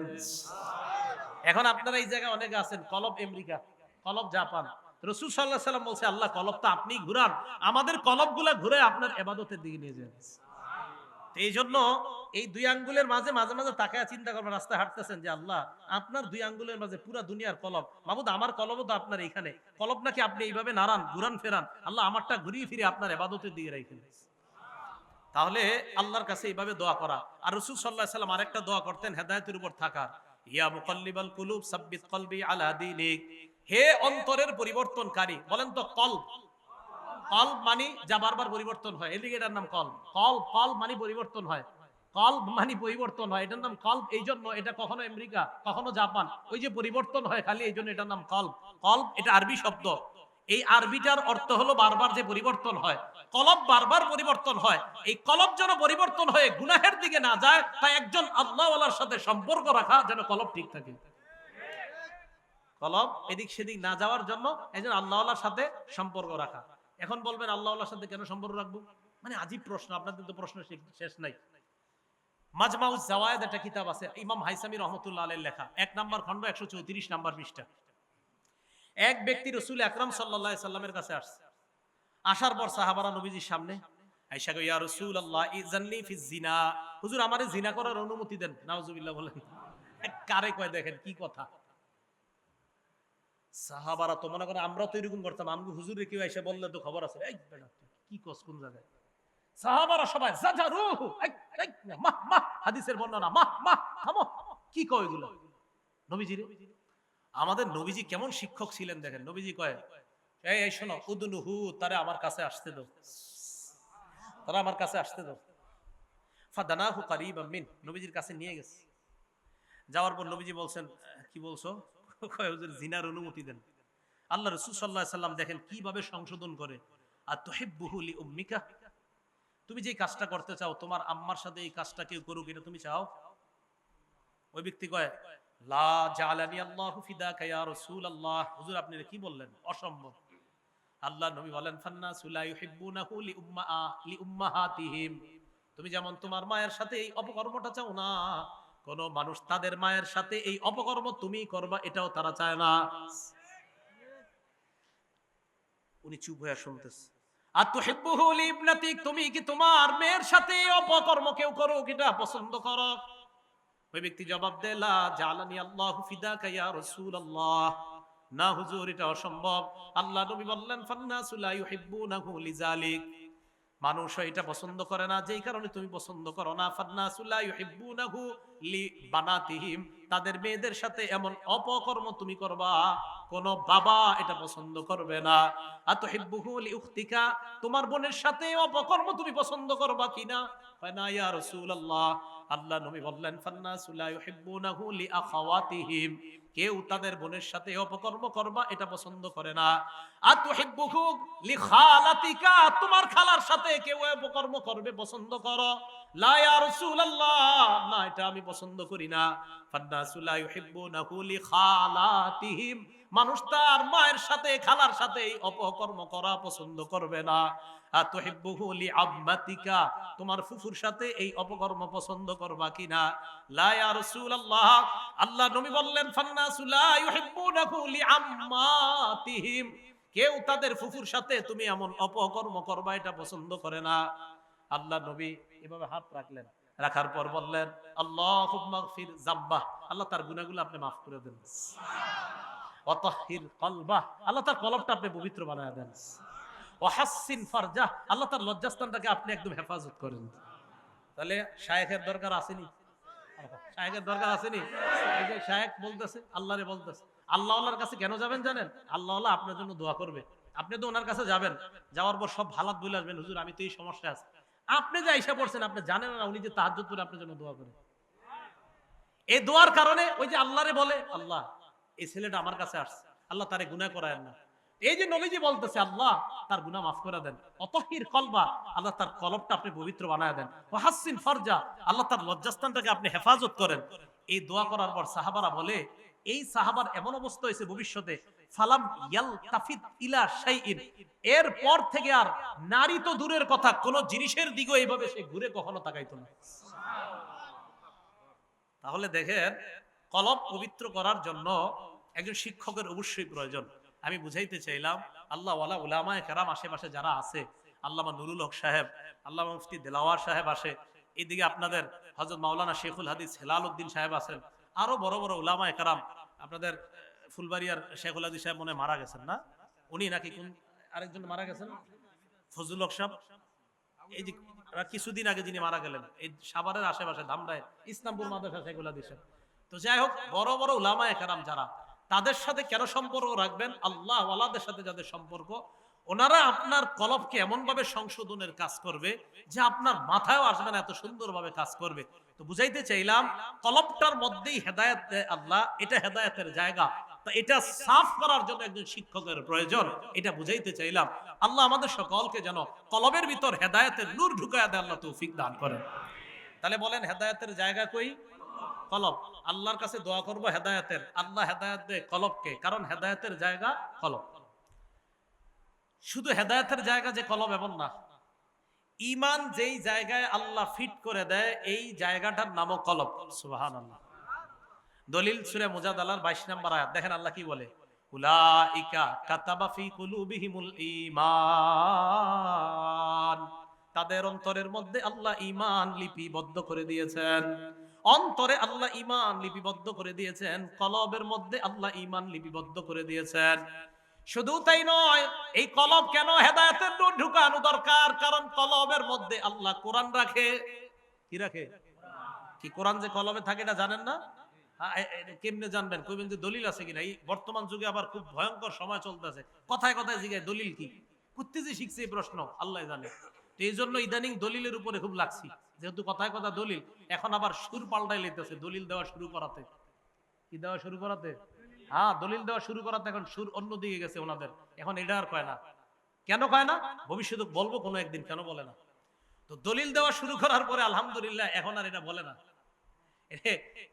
এখন আপনারা এই জায়গায় অনেকে আছেন, কলব আমেরিকা, কলব জাপান। রাসূল সাল্লাল্লাহু আলাইহি সাল্লাম বলছে, আল্লাহ কলবটা আপনি ঘুরান, আমাদের কলবগুলা ঘুরে আপনার ইবাদতের দিকে নিয়ে যান। এই জন্য এই দুই আঙ্গুলের মাঝে মাঝে মাঝে তাকায় চিন্তা করবেন, রাস্তায় হাঁটতেছেন, যে আল্লাহ আপনার দুই আঙ্গুলের মাঝে পুরা দুনিয়ার কলব, মাবুদ আমার কলব তো আপনার এইখানে, কলব নাকি আপনি এইভাবে নাড়ান, ঘুরান ফেরান, আল্লাহ আমারটা ঘুরিয়ে ফিরে আপনার ইবাদতের দিকে রাখেন। তাহলে আল্লাহর কাছে এইভাবে দোয়া করা। আর রাসূল সাল্লাল্লাহু আলাইহি সাল্লাম আরেকটা দোয়া করতেন হেদায়েতের উপর থাকার, ইয়া মুকাল্লিবাল কুলুব সাব্বিত কলবি আলা দীনিক, হে অন্তরের পরিবর্তনকারী। বলেন তো কলব, কলব মানে যা বারবার পরিবর্তন হয়, এদিকে এটার নাম কলব। কলব, কলব মানে পরিবর্তন হয়, কলব মানে পরিবর্তন হয়, এটার নাম কলব। এই জন্য এটা কখনো আমেরিকা কখনো জাপান, ওই যে পরিবর্তন হয় খালি, এই জন্য এটার নাম কলব। কলব এটা আরবি শব্দ, এই আরবিটার অর্থ হলো বারবার যে পরিবর্তন হয়, কলব বারবার পরিবর্তন হয়। এই কলব যেন পরিবর্তন হয়ে গুনাহের দিকে না যায়, তাই একজন আল্লাহওয়ালার সাথে সম্পর্ক রাখা যেন কলব ঠিক থাকে। কলব এদিক সেদিক না যাওয়ার জন্য একজন আল্লাহওয়ালার সাথে সম্পর্ক রাখা। এখন বলবেন আল্লাহওয়ালার সাথে কেন সম্পর্ক রাখবো? মানে আজীব প্রশ্ন, আপনাদের তো প্রশ্ন শেষ নাই। মাজমাউজ জাওয়ায়েদ একটা কিতাব আছে, ইমাম হাইসামি রাহমাতুল্লাহ আলাইহির লেখা, 1 নম্বর খণ্ড 134 নম্বর পৃষ্ঠা। এক ব্যক্তি রাসূল আকরাম সাল্লাল্লাহু আলাইহি সাল্লামের কাছে আসছে, আসার পর সাহাবারা নবীজির সামনে আয়েশা কয়, ইয়া রাসূলুল্লাহ ইযাননি ফিজ জিনা, হুজুর আমারে জিনা করার অনুমতি দেন। নাউজুবিল্লাহ বলেন, কারে কয় দেখেন কি কথা। সাহাবারা তো মনে করে আমরা তো এরকম করতাম, আমগো হুজুরে কেউ এসে বললে তো খবর আছে, এই বেটা কি কস কোন জায়গায়। সাহাবারা সবাই জাজারুহু, মাহ মাহ, হাদিসের বর্ণনা, মাহ মাহ, থামো, কি কয় এগুলো নবীজি রে? আমাদের নবীজি কেমন শিক্ষক ছিলেন দেখেন। নবীজি কয়, এই শোনো, উদনুহু, তারা আমার কাছে আসতে দাও, তারা আমার কাছে আসতে দাও। ফাদানাহু কারীবাম মিন, নবীজির কাছে নিয়ে গেছে। যাওয়ার পর নবীজি বলছেন, কি বলছো? কয় হুজুর জিনার অনুমতি দেন। আল্লাহ রাসূল সাল্লাল্লাহু আলাইহি সাল্লাম দেখেন কিভাবে সংশোধন করে। আতুহিব্বুহু লিউম্মিকা, তুমি যে কাজটা করতে চাও তোমার আম্মার সাথে এই কাজটা কেউ করুক, এটা তুমি চাও? ওই ব্যক্তি কয় লা জালানি আল্লাহু ফিদাকা ইয়া রাসূলুল্লাহ। হুজুর আপনি কি বললেন? অসম্ভব। আল্লাহ নবী বলেন ফান্নাসু লা ইউহিব্বুনাহু লিউম্মাহাতিহিম। তুমি যেমন তোমার মায়ের সাথে এই অপকর্মটা চাও না, কোন মানুষ তাদের মায়ের সাথে এই অপকর্ম তুমি করবা এটাও তারা চায় না। উনি চুপ হয়ে শুনতেছে। আতুহিব্বুহু লিইবনাতিক, তুমি কি তোমার মেয়ের সাথে অপকর্ম কেউ করুক এটা পছন্দ করো? ওই ব্যক্তি জবাব দেয় লা জালানি আল্লাহু ফিদাকা ইয়া রাসূলুল্লাহ। না হুজুর এটা অসম্ভব। আল্লাহ নবী বললেন ফান্নাসু লা ইউহিব্বুনাহু লিযালিক, মানুষ এটা পছন্দ করে না যেই কারণে তুমি পছন্দ করো না। ফান্নাসু লা ইউহিব্বুনাহু লিবানাতিহিম, তাদের মেয়েদের সাথে এমন অপকর্ম তুমি করবা কোন বাবা এটা পছন্দ করবে না। আতুহিব্বুহু লিউখতিকা, তোমার বোনের সাথে অপকর্ম তুমি পছন্দ করবা কিনা? ফানা ইয়া রাসূলুল্লাহ। আল্লাহ নবী বললেন ফান্নাসু লা ইউহিব্বুনাহু লিআখাওয়াতিহিম, কেউ তাদের বোনের সাথে অপকর্ম করবা এটা পছন্দ করে না। আতুহিব্বুহু লিখালাতিকা, তোমার খালার সাথে কেউ অপকর্ম করবে পছন্দ করো? লা ইয়া রাসূলুল্লাহ, না এটা আমি পছন্দ করি না। ফান্নাসু লা ইউহিব্বুনাহু লিখালাতিহিম, মানুষ তার মায়ের সাথে খালার সাথে এই অপকর্ম করা পছন্দ করবে না। আতুহিব্বুহু লিআম্মাতিকা, তোমার ফুফুর সাথে এই অপকর্ম পছন্দ করবা কিনা? লা ইয়া রাসূলুল্লাহ। আল্লাহ নবী বললেন ফান্নাসু লা ইউহিব্বুনাহু লিআম্মাতিহিম, কেউ তাদের ফুফুর সাথে তুমি এমন অপকর্ম করবা এটা পছন্দ করে না। আল্লাহ নবী এভাবে হাত রাখলেন, রাখার পর বললেন আল্লাহুম্মা গফির যামবাহ, আল্লাহ তার গুনাহগুলো আপনি মাফ করে দেন। ওয়া তাহহির কলবাহ, আল্লাহ তার কলবটা আপনি পবিত্র বানায় দেন। ওয়া হাসসিন ফারজাহ, আল্লাহ তার লজ্জাস্থানটাকে আপনি একদম হেফাজত করেন। তাহলে শায়েখের দরকার আসেনি? শায়েখের দরকার আসেনি? এই যে শায়েখ বলতেছে, আল্লাহরে বলতেছে। আল্লাহ আল্লাহর কাছে কেন যাবেন জানেন? আল্লাহ আল্লাহ আপনার জন্য দোয়া করবে। আপনি তো ওনার কাছে যাবেন, যাওয়ার পর সব হালাত বলে আসবেন, হুজুর আমি তো এই সমস্যা আছে। আপনি যে আইসা পড়ছেন আপনি জানেন না উনি যে তাহাজ্জুদ করে আপনার জন্য দোয়া করে। এই দোয়ার কারণে ওই যে আল্লাহরে বলে আল্লাহ এই ছেলেটা আমার কাছে আসছে, আল্লাহ তারে গুনাহ করায়েন না। এই যে নবীজি বলতেছে আল্লাহ তার গুনাহ মাফ করে দেন। অতহির কলবা, আল্লাহ তার কলবটা আপনি পবিত্র বানায় দেন। ওয়া হাসসিন ফারজা, আল্লাহ তার লজ্জাস্থানটাকে আপনি হেফাজত করেন। এই দোয়া করার পর সাহাবারা বলে এই সাহাবার এমন অবস্থা হয়েছে ভবিষ্যতে ফালাম ইয়ালতাফিত ইলা শাইইন, এর পর থেকে আর নারী তো দূরের কথা কোন জিনিসের দিকে এইভাবে সে ঘুরে কখনো তাকাইতো না। তাহলে দেখেন কলব পবিত্র করার জন্য একজন শিক্ষকের অবশ্যই প্রয়োজন। আমি বুঝাইতে চাইলাম আল্লাহ ওয়ালা উলামায়ে কেরাম আশেপাশে যারা আছে, আল্লামা নুরুল হক সাহেব, আল্লামা মুফতি দেলাওয়ার সাহেব আসে, এইদিকে আপনাদের হযরত মাওলানা শেখুল হাদিস হেলাল উদ্দিন সাহেব আছেন, আরো বড় বড় উলামায়ে কেরাম। আপনাদের ফুলবাড়িয়ার শেখুল হাদিস সাহেব মনে মারা গেছেন না? উনি নাকি কোন আরেকজন মারা গেছেন ফজলুল হক সাহেব, এই যে কিছুদিন আগে যিনি মারা গেলেন এই সাভারের আশেপাশে ধামরায় ইসলামপুর মাদ্রাসা শেখুল হাদিস সাহেব। তো যাই হোক বড় বড় উলামায়ে কেরাম যারা, তাদের সাথে কেন সম্পর্ক রাখবেন? আল্লাহ ওয়ালাদের সাথে যাদের সম্পর্ক, ওনারা আপনার কলবকে এমন ভাবে সংশোধনের কাজ করবে যে আপনার মাথায়ও আসবে না, এত সুন্দরভাবে কাজ করবে। তো বুঝাইতে চাইলাম কলবটার মধ্যেই হেদায়েত দেয় আল্লাহ, এটা হেদায়েতের জায়গা। তো এটা সাফ করার জন্য একজন শিক্ষকের প্রয়োজন, এটা বুঝাইতে চাইলাম। আল্লাহ আমাদের সকলকে যেন কলবের ভিতর হেদায়েতের নূর ঢুকায়া দেয়, আল্লাহ তৌফিক দান করেন। তাহলে বলেন হেদায়েতের জায়গা কই? কলব। আল্লাহর কাছে দোয়া করব হেদায়েতের, আল্লাহ হেদায়েত দেয় কলবকে, কারণ হেদায়েতের জায়গা কলব। শুধু হেদায়েতের জায়গা যে কলব এমন না, ঈমান যেই জায়গায় আল্লাহ ফিট করে দেয় এই জায়গাটার নামও কলব। সুবহানাল্লাহ। দলিল সূরা মুজাদালার 22 নম্বর আয়াত দেখেন আল্লাহ কি বলে, উলাইকা কাতাবা ফি কুলুবিহিমুল ঈমান, তাদের অন্তরের মধ্যে আল্লাহ ঈমান লিপিবদ্ধ করে দিয়েছেন। অন্তরে আল্লাহ ঈমান লিপিবদ্ধ করে দিয়েছেন, কলবের মধ্যে আল্লাহ ঈমান লিপিবদ্ধ করে দিয়েছেন। শুধু তাই নয়, এই কলব কেন হেদায়েতের নূর ঢুকানো দরকার? কারণ কলবের মধ্যে আল্লাহ কোরআন রাখে। কি রাখে? কি কোরআন যে কলবে থাকে এটা জানেন না? কেমনে জানবেন? কইবেন যে দলিল আছে কিনা। এই বর্তমান যুগে আবার খুব ভয়ঙ্কর সময় চলতেছে, কথায় কথায় জিজ্ঞাসা দলিল কি, কুত্তি যে শিখছে এই প্রশ্ন আল্লাহ জানে। তো এই জন্য ইদানিং দলিলের উপরে খুব লাগছি, যেহেতু কথায় কথা দলিল, এখন আবার সুর পাল্টাই লইতেছে দলিল দেওয়া শুরু করাতে। কি দেওয়া শুরু করাতে? হ্যাঁ, দলিল দেওয়া শুরু করাতে এখন সুর অন্যদিকে গেছে ওনাদের, এখন এটা আর কয় না। কেন কয় না? ভবিষ্যতে বলবো কোনো একদিন কেন বলে না। তো তো দলিল দেওয়া শুরু করার পরে আলহামদুলিল্লাহ এখন আর এটা বলে না।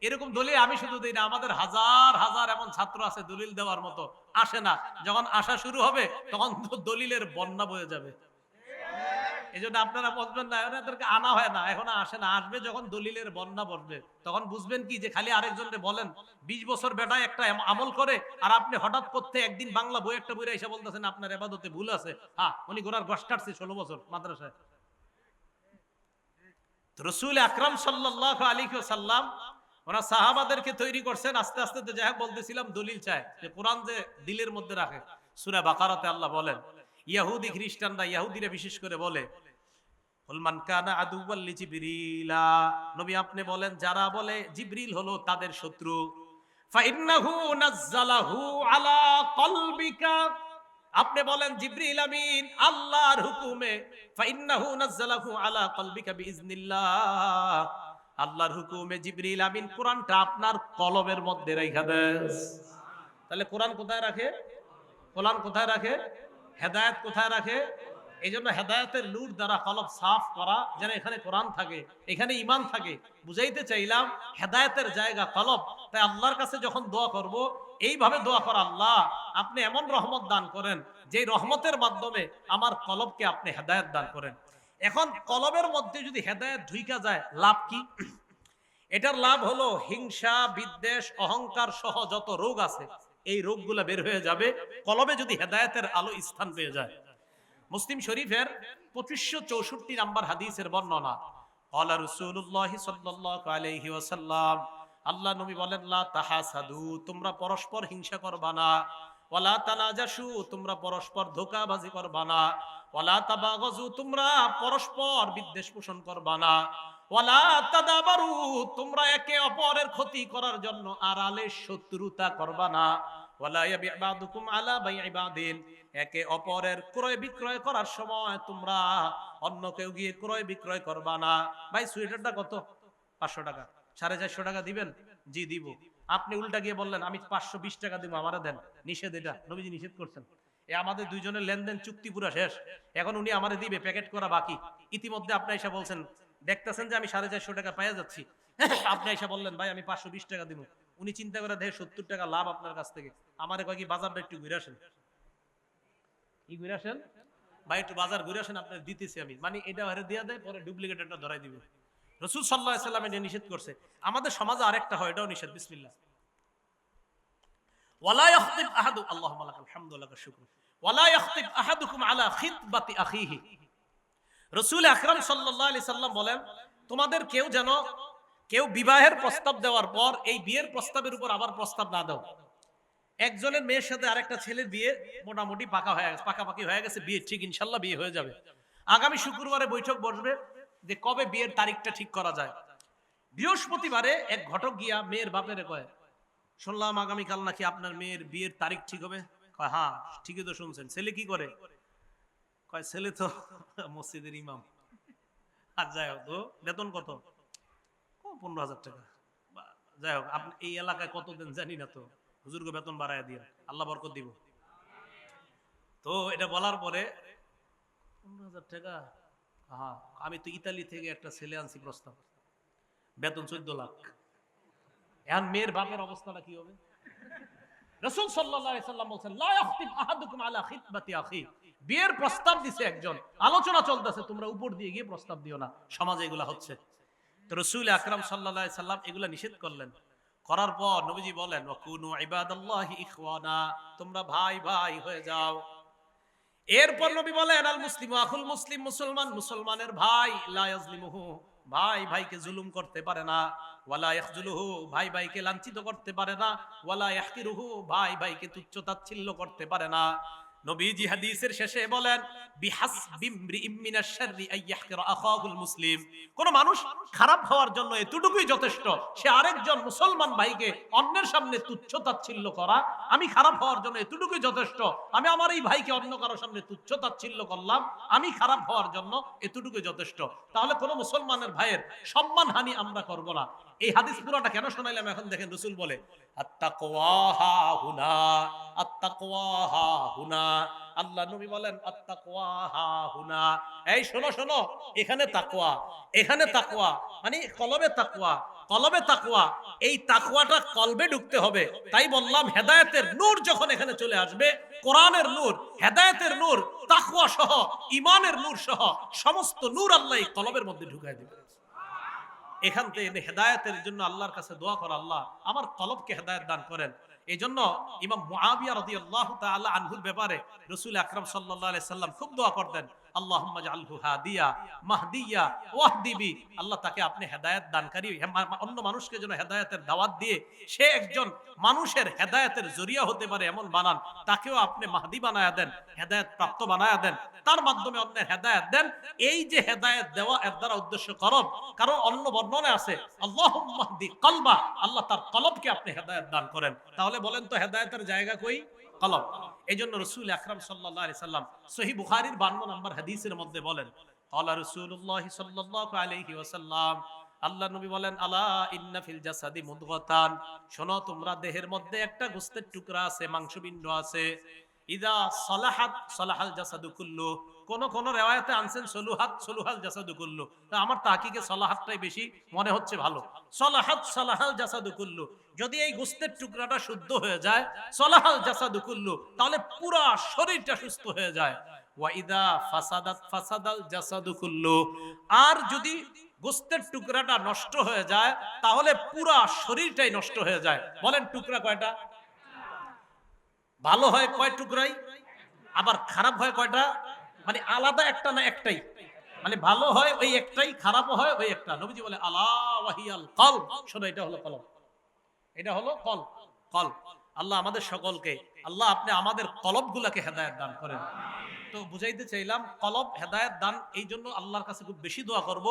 এরকম দলিল আমি শুধু দিই না, আমাদের হাজার হাজার এমন ছাত্র আছে দলিল দেওয়ার মতো, আসে না। যখন আসা শুরু হবে তখন তো দলিলের বন্যা বয়ে যাবে। এই জন্য আপনারা বুঝবেন না, এদেরকে আনা হয় না, এখন আসে না। আসবে যখন দলিলের বন্যা বসবে, তখন বুঝবেন কি যে খালি আরেকজনকে বলেন 20 বছর বেটা একটা আমল করে, আর আপনি হঠাৎ করতে একদিন বাংলা বই একটা বইরা এসে বলতেছেন আপনার ইবাদতে ভুল আছে। হ্যাঁ, উনি গোড়ার গস কাটছে 16 বছর মাদ্রাসায়। রাসূল আকরাম সাল্লাল্লাহু আলাইহি ওয়াসাল্লাম ওনার সাহাবাদেরকে তৈরি করছেন। আস্তে আস্তে তো যাই বলতেছিলাম, দলিল চায় যে কোরআন যে দিলের মধ্যে রাখে। সূরা বাকারাতে আল্লাহ বলেন, ইহুদি খ্রিস্টানরা, ইহুদিরা বিশেষ করে বলে, মান কানা আদুওয়াল লিজিবরিলা, নবী আপনি বলেন যারা বলে জিবরিল হলো তাদের শত্রু, ফাইন্নাহু নাযালাহু আলা কলবিকা, আপনি বলেন জিবরিল আমিন আল্লাহর হুকুমে, ফাইন্নাহু নাযালাহু আলা কলবিকা বিইজনিল্লাহ, আল্লাহর হুকুমে জিবরিল আমিন কোরআনটা আপনার কলবের মধ্যে রাখা দেন। তাহলে কোরআন কোথায় রাখে? কোরআন কোথায় রাখে? হেদায়েত কোথায় রাখে? এই জন্য হেদায়েতের নূর দ্বারা কলব সাফ করা, যেন এখানে কোরআন থাকে, এখানে ঈমান থাকে। বুঝাইতে চাইলাম হেদায়েতের জায়গা কলব। তাই আল্লাহর কাছে যখন দোয়া করব, এইভাবে দোয়া করা, আল্লাহ আপনি এমন রহমত দান করেন যে রহমতের মাধ্যমে আমার কলবকে আপনি হেদায়েত দান করেন। এখন কলবের মধ্যে যদি হেদায়েত ঢুইকা যায়, লাভ কি? এটার লাভ হলো হিংসা, বিদ্বেষ, অহংকার সহ যত রোগ আছে এই রোগগুলো বের হয়ে যাবে কলবে যদি হেদায়েতের আলো স্থান পেয়ে যায়। মুসলিম শরীফের 2564 নম্বর হাদিসের বর্ণনা, ক্বালা রাসূলুল্লাহ সাল্লাল্লাহু আলাইহি ওয়াসাল্লাম, আল্লাহ নবী বলেন, লা তাহাসাদু, তোমরা পরস্পর হিংসা করবা না, ওয়ালা তানাজাসু, তোমরা পরস্পর ধোঁকাবাজি করবা না, ওয়ালা তাবাগাজু, তোমরা পরস্পর বিদ্বেষ পোষণ করবা না, ওয়ালা তাদাবারু, তোমরা একে অপরের ক্ষতি করার জন্য আড়ালে শত্রুতা করবা না, ওয়ালা ইয়াবি বাদুকুম আলা বাইই বাদিন, একে অপরের ক্রয় বিক্রয় করার সময় তোমরা অন্য কেউ গিয়ে ক্রয় বিক্রয় করবা না। ভাই সোয়েটারটা কত? 500 টাকা। 450 টাকা দিবেন? জি দিব। আপনি উল্টা গিয়ে বললেন আমি 520 টাকা দিব, আমারে দেন। নিষেধ, এটা নবীজি নিষেধ করছেন। এ আমাদের দুইজনের লেনদেন চুক্তি পুরো শেষ, এখন উনি আমারে দিবে, প্যাকেট করা বাকি। ইতিমধ্যে আপনি এসে বলছেন, দেখতেছেন যে আমি 450 টাকা পাইয়া যাচ্ছি, আপনি এসে বললেন ভাই আমি 520 টাকা দিব। উনি চিন্তা করে দেখে 70 টাকা লাভ আপনার কাছ থেকে, আমারে কয় কি বাজারটা একটু ঘুরে আসেন। কি ঘুরে আসেন ভাই, একটু বাজার ঘুরে আসেন, আপনার দিতেছি আমি, মানে এটা হারে দিয়া দেয়, পরে ডুপ্লিকেটরটা ধরাই দিবে। রাসূল সাল্লাল্লাহু আলাইহি ওয়াসাল্লাম এটা নিষেধ করছে। আমাদের সমাজে আরেকটা হয়, এটাও নিষেধ। বিসমিল্লাহ, ওয়ালা ইয়াখতিব আহাদু, আল্লাহুম্মা লাকাল হামদু ওয়া লাকাশ শুকর, ওয়ালা ইয়াখতিব আহাদুকুম আলা খিতবাতি আখিহি। রাসূল আকরাম সাল্লাল্লাহু আলাইহি সাল্লাম বলেন, তোমাদের কেউ বিবাহের প্রস্তাব দেওয়ার পর এই বিয়ের প্রস্তাবের উপর আবার প্রস্তাব না দাও। একজনের মেয়ের সাথে আরেকটা ছেলের বিয়ে মোটামুটি পাকাপাকি হয়ে গেছে, বিয়ে ঠিক ইনশাল্লাহ বিয়ে হয়ে যাবে। আগামী শুক্রবারে বৈঠক বসবে যে কবে বিয়ের তারিখটা ঠিক করা যায়। বৃহস্পতিবারে এক ঘটক গিয়া মেয়ের বাপেরে কয়, শুনলাম আগামীকাল নাকি আপনার মেয়ের বিয়ের তারিখ ঠিক হবে। কয় হ্যাঁ ঠিকই তো শুনছেন। ছেলে কি করে? কয় ছেলে তো মসজিদের ইমাম। আর যাই হোক, তো বেতন কত? 15,000 টাকা। যাই হোক, আপনি এই এলাকায় কতদিন জানি না, তো হুজুরকে বেতন বাড়ায় দিয়ে আল্লাহ বরকত দিব। তো এটা বলার পরে 15,000 টাকা, হ্যাঁ আমি তো ইতালি থেকে একটা ছেলে আনছি প্রস্তাব, বেতন 14 লাখ। এখন মেয়ের বাপের অবস্থাটা কি হবে? রাসূল সাল্লাল্লাহু আলাইহি সাল্লাম বলেন, লা ইয়াখতিব আহাদুকুম আলা খিতবাতি আখি, বিয়ের প্রস্তাব দিছে একজন, আলোচনা চলতেছে, তোমরা উপর দিয়ে গিয়ে প্রস্তাব দিও না। সমাজে এগুলা হচ্ছে। তো রাসূল আকরাম সাল্লাল্লাহু আলাইহি সাল্লাম এগুলা নিষেধ করলেন। করার পর নবীজি বলেন, ওয়াকুনু ইবাদাল্লাহি ইখওয়ানা, তোমরা ভাই ভাই হয়ে যাও। এরপর নবী বলেন, আল মুসলিমু আখুল মুসলিম, মুসলমান মুসলমানের ভাই, লা ইয়াজলিমুহু, ভাই ভাইকে জুলুম করতে পারে না, ওয়ালা ইয়াখজুলুহু, ভাই ভাইকে লাঞ্ছিত করতে পারে না, ওয়ালা ইয়াহকিরুহু, ভাই ভাইকে তুচ্ছ তাচ্ছিল্য করতে পারে না। নবীজি হাদিসের শেষে বলেন, বিহাসবি ইমরিইম মিনাশ শাররি আন ইয়াহকিরা আখাহুল মুসলিম, কোন মানুষ খারাপ হওয়ার জন্য এতটুকুই যথেষ্ট, সে আরেকজন মুসলমান ভাইকে অন্যের সামনে তুচ্ছ তাচ্ছিল্য করা। আমি খারাপ হওয়ার জন্য এতটুকুই যথেষ্ট, আমি আমার এই ভাইকে অন্য কারো সামনে তুচ্ছ তাচ্ছিল্য করলাম, আমি খারাপ হওয়ার জন্য এতটুকুই যথেষ্ট। তাহলে কোন মুসলমানের ভাইয়ের সম্মানহানি আমরা করব না। এই হাদিস পুরোটা কেন শোনাইলাম এখন দেখেন। রাসূল বলে, আত্তাকওয়া হা হুনা, আত্তাকওয়া হা হুনা। আল্লাহ নবী বলেন আত্তাকওয়া হা হুনা, এই শোনো শোনো, এখানে তাকওয়া, এখানে তাকওয়া, মানে কলবে তাকওয়া, কলবে তাকওয়া। এই তাকওয়াটা কলবে ঢুকতে হবে। তাই বললাম হেদায়েতের নূর যখন এখানে চলে আসবে, কোরআনের নূর, হেদায়েতের নূর, তাকওয়া সহ, ঈমানের নূর সহ সমস্ত নূর আল্লাহ এই কলবের মধ্যে ঢুকায় দিবে। এখান থেকে হেদায়েতের জন্য আল্লাহর কাছে দোয়া করা, আল্লাহ আমার কলবকে হেদায়েত দান করেন। এই জন্য ইমাম মুআবিয়া রাদিয়াল্লাহু তাআলা আনহুর ব্যাপারে রাসূল আকরাম সাল্লাল্লাহু আলাইহি সাল্লাম খুব দোয়া করতেন, আল্লাহুম্মা জাআলহু হাদিয়া মাহদিয়া ওয়াহদিবি। আল্লাহ তাকে আপনি হেদায়েত দানকারী, অন্য মানুষকে যেন হেদায়েতের দাওয়াত দিয়ে সে একজন মানুষের হেদায়েতের জরিয়া হতে পারে এমন বানান, তাকেও আপনি মাহদি বানায়া দেন, হেদায়েত প্রাপ্ত বানায়া দেন, তার মাধ্যমে অন্যের হেদায়েত দেন। এই যে হেদায়েত দেওয়া, এর দ্বারা উদ্দেশ্য করব, কারণ অন্য বর্ণনায় আছে আল্লাহুম্মা হদি কলবা, আল্লাহ তার কলবকে আপনি হেদায়েত দান করেন। তাহলে বলেন তো হেদায়েতের জায়গা কই? কলব। এইজন্য রাসূল আকরাম সাল্লাল্লাহু আলাইহি সাল্লাম সহিহ বুখারীর 52 নম্বর হাদিসের মধ্যে বলেন, ক্বালা রাসূলুল্লাহ সাল্লাল্লাহু আলাইহি ওয়াসাল্লাম, আল্লাহ নবী বলেন, আলা ইন্না ফিল জাসাদি মুদগাতান, শোনো তোমরা দেহের মধ্যে একটা গোশতের টুকরা আছে, মাংসপিণ্ড আছে, ইদা সালাহাত সালাহাল জাসাদু কুল্লু। কোন কোন রিওয়ায়াতে আনছেন সলুহাত সলুহাল জাসাদু কুল্লু, আমার তাহকিকে সালাহাতটাই বেশি মনে হচ্ছে ভালো। সালাহাত সালাহাল জাসাদু কুল্লু, যদি এই গোশতের টুকরাটা শুদ্ধ হয়ে যায়, সালাহাল জাসাদু কুল্লু, তাহলে পুরা শরীরটা সুস্থ হয়ে যায়। ওয়া ইদা ফাসাদাত ফাসাদাল জাসাদু কুল্লু, আর যদি গোশতের টুকরাটা নষ্ট হয়ে যায়, তাহলে পুরা শরীরটাই নষ্ট হয়ে যায়। বলেন টুকরা কয়টা? ভালো হয় কয় টুকরাই, আবার খারাপ হয় কয়টা? মানে আলাদা একটা না একটাই, মানে ভালো হয় ওই একটাই, খারাপও হয় ওই একটা। নবীজি বলে আলা ওয়াহিয়াল কলব, শোনো এটা হলো কলব, এটা হলো কলব। কলব। আল্লাহ আমাদের সকলকে, আল্লাহ আপনি আমাদের কলবগুলোকে হেদায়েত দান করেন। তো বুঝাইতে চাইলাম কলব হেদায়েত দান, এই জন্য আল্লাহর কাছে খুব বেশি দোয়া করব।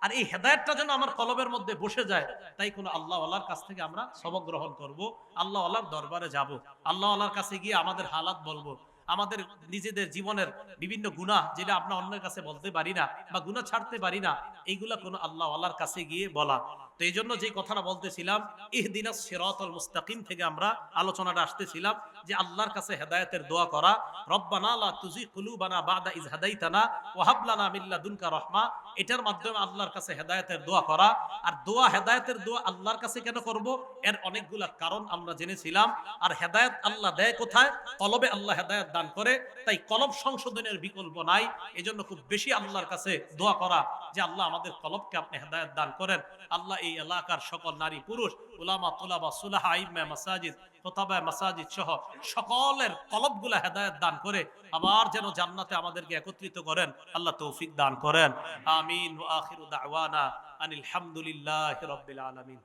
আর এই হেদায়েতটা যেন আমার কলবের মধ্যে বসে যায়, তাই কোন আল্লাহ ওয়ালার কাছ থেকে আমরা সবক গ্রহণ করব, আল্লাহ ওয়ালার দরবারে যাব, আল্লাহ ওয়ালার কাছে গিয়ে আমাদের হালাত বলবো, আমাদের নিজেদের জীবনের বিভিন্ন গুনাহ যেটা আমরা অন্যের কাছে বলতে পারি না বা গুনাহ ছাড়তে পারি না, এইগুলা কোন আল্লাহ ওয়ালার কাছে গিয়ে বলা। তো এই জন্য যে কথাটা বলতেছিলাম, ইহদিনাস সিরাতাল মুস্তাকিম থেকে আমরা আলোচনাটা আসতেছিলাম যে আল্লাহর কাছে হেদায়েতের দোয়া করা, রব্বানা লা তুযিগ কুলুবানা বাদা ইয হাদাইতানা ওয়া হাব লানা মিন লাদুনকা রাহমা, এটার মাধ্যমে আল্লাহর কাছে হেদায়েতের দোয়া করা। আর দোয়া, হেদায়েতের দোয়া আল্লাহর কাছে কেন করব, এর অনেকগুলা কারণ আমরা জেনেছিলাম। আর হেদায়েত আল্লাহ দেয় কোথায়? কলবে আল্লাহ হেদায়েত দান করে। তাই কলব সংশোধনের বিকল্প নাই। এজন্য খুব বেশি আল্লাহর কাছে দোয়া করা যে আল্লাহ আমাদের কলবকে আপনি হেদায়েত দান করেন। আল্লাহ এই এলাকার সকল নারী পুরুষ, উলামা তুলাবা সুলাহা আইম্মা মাসাজিদ খোতাবা মাসাজিদ সহ সকলের কলবগুলা হেদায়েত দান করে আবার যেন জান্নাতে আমাদেরকে একত্রিত করেন, আল্লাহ তৌফিক দান করেন। আমিন। ওয়া আখিরু দাওয়ানা আনিল হামদুলিল্লাহি রাব্বিল আলামিন।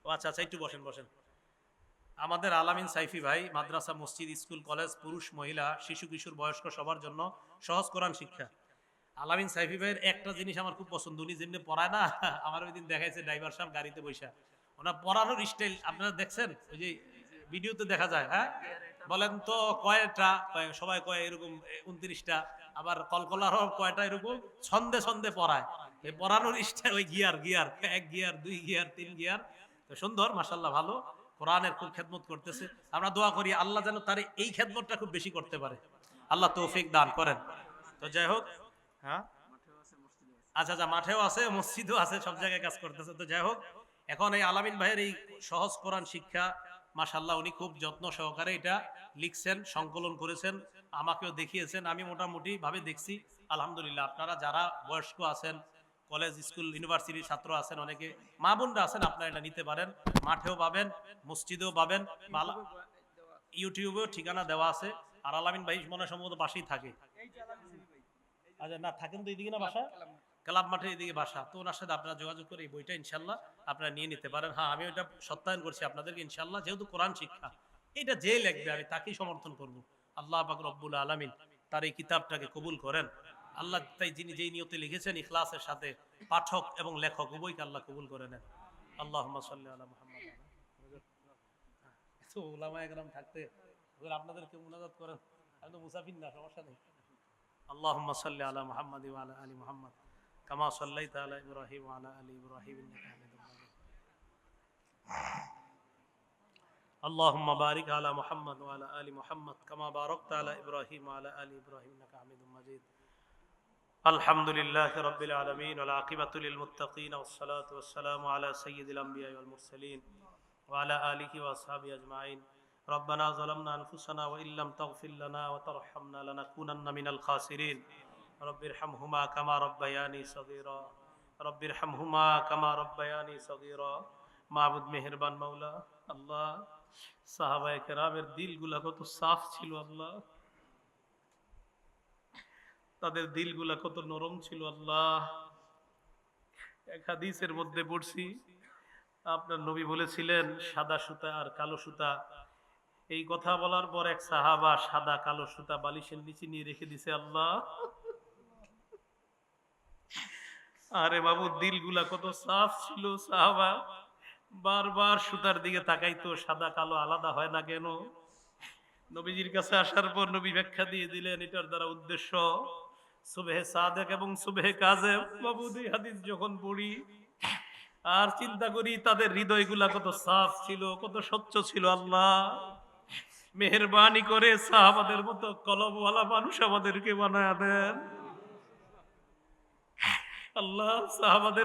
ও আচ্ছা আচ্ছা, একটু বসেন বসেন। আমাদের আলামিন সাইফি ভাই মাদ্রাসা, মসজিদ, স্কুল, কলেজ, পুরুষ, মহিলা, শিশু, কিশোর, বয়স্ক সবার জন্য সহজ কোরআন শিক্ষা। আলামিন সাইফি ভাইয়ের একটা জিনিস আমার খুব পছন্দ, উনি যেমনি পড়ায় না, আমার ওই দিন দেখাইছে ড্রাইভার সাহেব গাড়িতে বসে, ওনার পড়ানোর স্টাইল আপনারা দেখছেন, ওই যে ভিডিওতে দেখা যায়। হ্যাঁ বলেন তো কয়টা? সবাই কয় এরকম 29টা, আবার কলকলারও কয়টা এরকম ছন্দে ছন্দে পড়ায়। এই পড়ানোর স্টাইল, ওই gear gear, 1 gear 2 gear 3 gear, তো সুন্দর মাশাআল্লাহ, ভালো কোরআনের খুব খেদমত করতেছে। আমরা দোয়া করি আল্লাহ যেন তার এই খেদমতটা খুব বেশি করতে পারে, আল্লাহ তৌফিক দান করেন। তো যাই হোক, হ্যাঁ আচ্ছা আচ্ছা, মাঠেও আছে, মসজিদও আছে, সব জায়গায় কাজ করতেছে। তো যাই হোক, এখন এই আলামিন ভাইয়ের এই সহজ কোরআন শিক্ষা, মাশাআল্লাহ উনি খুব যত্ন সহকারে এটা লিখছেন, সংকলন করেছেন, আমাকেও দেখিয়েছেন, আমি মোটামুটি ভাবে দেখছি। আলহামদুলিল্লাহ, আপনারা যারা বয়স্ক আছেন, কলেজ, স্কুল, ইউনিভার্সিটির ছাত্র আছেন, অনেকে মা বোনরা আছেন, আপনারা এটা নিতে পারেন। মাঠেও পাবেন, মসজিদেও পাবেন, ইউটিউবেও ঠিকানা দেওয়া আছে। আর আলামিন ভাই মনে সম্ভবত বাসায় থাকে। আচ্ছা, না থাকেন তো এইদিকে না বাসা, ক্লাব মাঠের এদিকে বাসা, তো ওনার সাথে আপনারা যোগাযোগ করে এই বইটা ইনশাল্লাহ আপনারা নিয়ে নিতে পারেন। হ্যাঁ, আমি ওইটা সত্যায়ন করছি আপনাদেরকে ইনশাল্লাহ, যেহেতু কোরআন শিক্ষা, এটা যে লিখবে আমি তাকেই সমর্থন করব। আল্লাহ পাক রব্বুল আলামিন তার এই কিতাবটাকে কবুল করেন। আল্লাহ তাই যিনি যেই নিয়তে লিখেছেন ইখলাসের সাথে, পাঠক এবং লেখক উভয়কে আল্লাহ কবুল করে নেন। আল্লাহুম্মা সাল্লি আলা মুহাম্মাদ। তো উলামায়ে কেরাম থাকতে আপনাদেরকে মুনাজাত করেন, আমি তো মুসাফির না, সমস্যা নেই। اللهم صل على محمد وعلى ال محمد كما صليت على ابراهيم وعلى ال ابراهيم انك حميد مجيد اللهم بارك على محمد وعلى آل محمد كما باركت على إبراهيم وعلى آل إبراهيم إنك حميد مجيد الحمد لله رب العالمين والعاقبة للمتقين والصلاة والسلام على سيد الأنبياء والمرسلين وعلى آله وأصحابه أجمعين ربنا ظلمنا أنفسنا وإن لم تغفر لنا وترحمنا لنكونن من الخاسرين رب ارحمهما كما ربياني صغيرا رب ارحمهما كما ربياني صغيرا মাবুদ মেহেরবান মাওলা আল্লাহ সাহাবায়ে কেরামের দিলগুলা কত সাফ ছিল আল্লাহ তাদের দিলগুলা কত নরম ছিল আল্লাহ এক হাদিসের মধ্যে পড়ছি আপনার নবী বলেছিলেন সাদা সুতা আর কালো সুতা এই কথা বলার পর এক সাহাবা সাদা কালো সুতা বালিশের নিচে নিয়ে রেখে দিছে আল্লাহ আরে বাবু দিলগুলা কত সাফ ছিল সাহাবা বারবার সুতার দিকে তাকাইতো সাদা কালো আলাদা হয় না কেন নবীজির কাছে আসার পর নবী ব্যাখ্যা দিয়ে দিলেন এটার দ্বারা উদ্দেশ্য সুবহে সাদেক এবং সুবহে কাযেব বাবু দুই হাদিস যখন পড়ি আর চিন্তা করি তাদের হৃদয়গুলা কত সাফ ছিল কত স্বচ্ছ ছিল আল্লাহ মেহেরবানি করে সাহাবাদের মতো কলবওয়ালা মানুষ আমাদেরকে বানায়া দেন আল্লাহ সাহাবাদের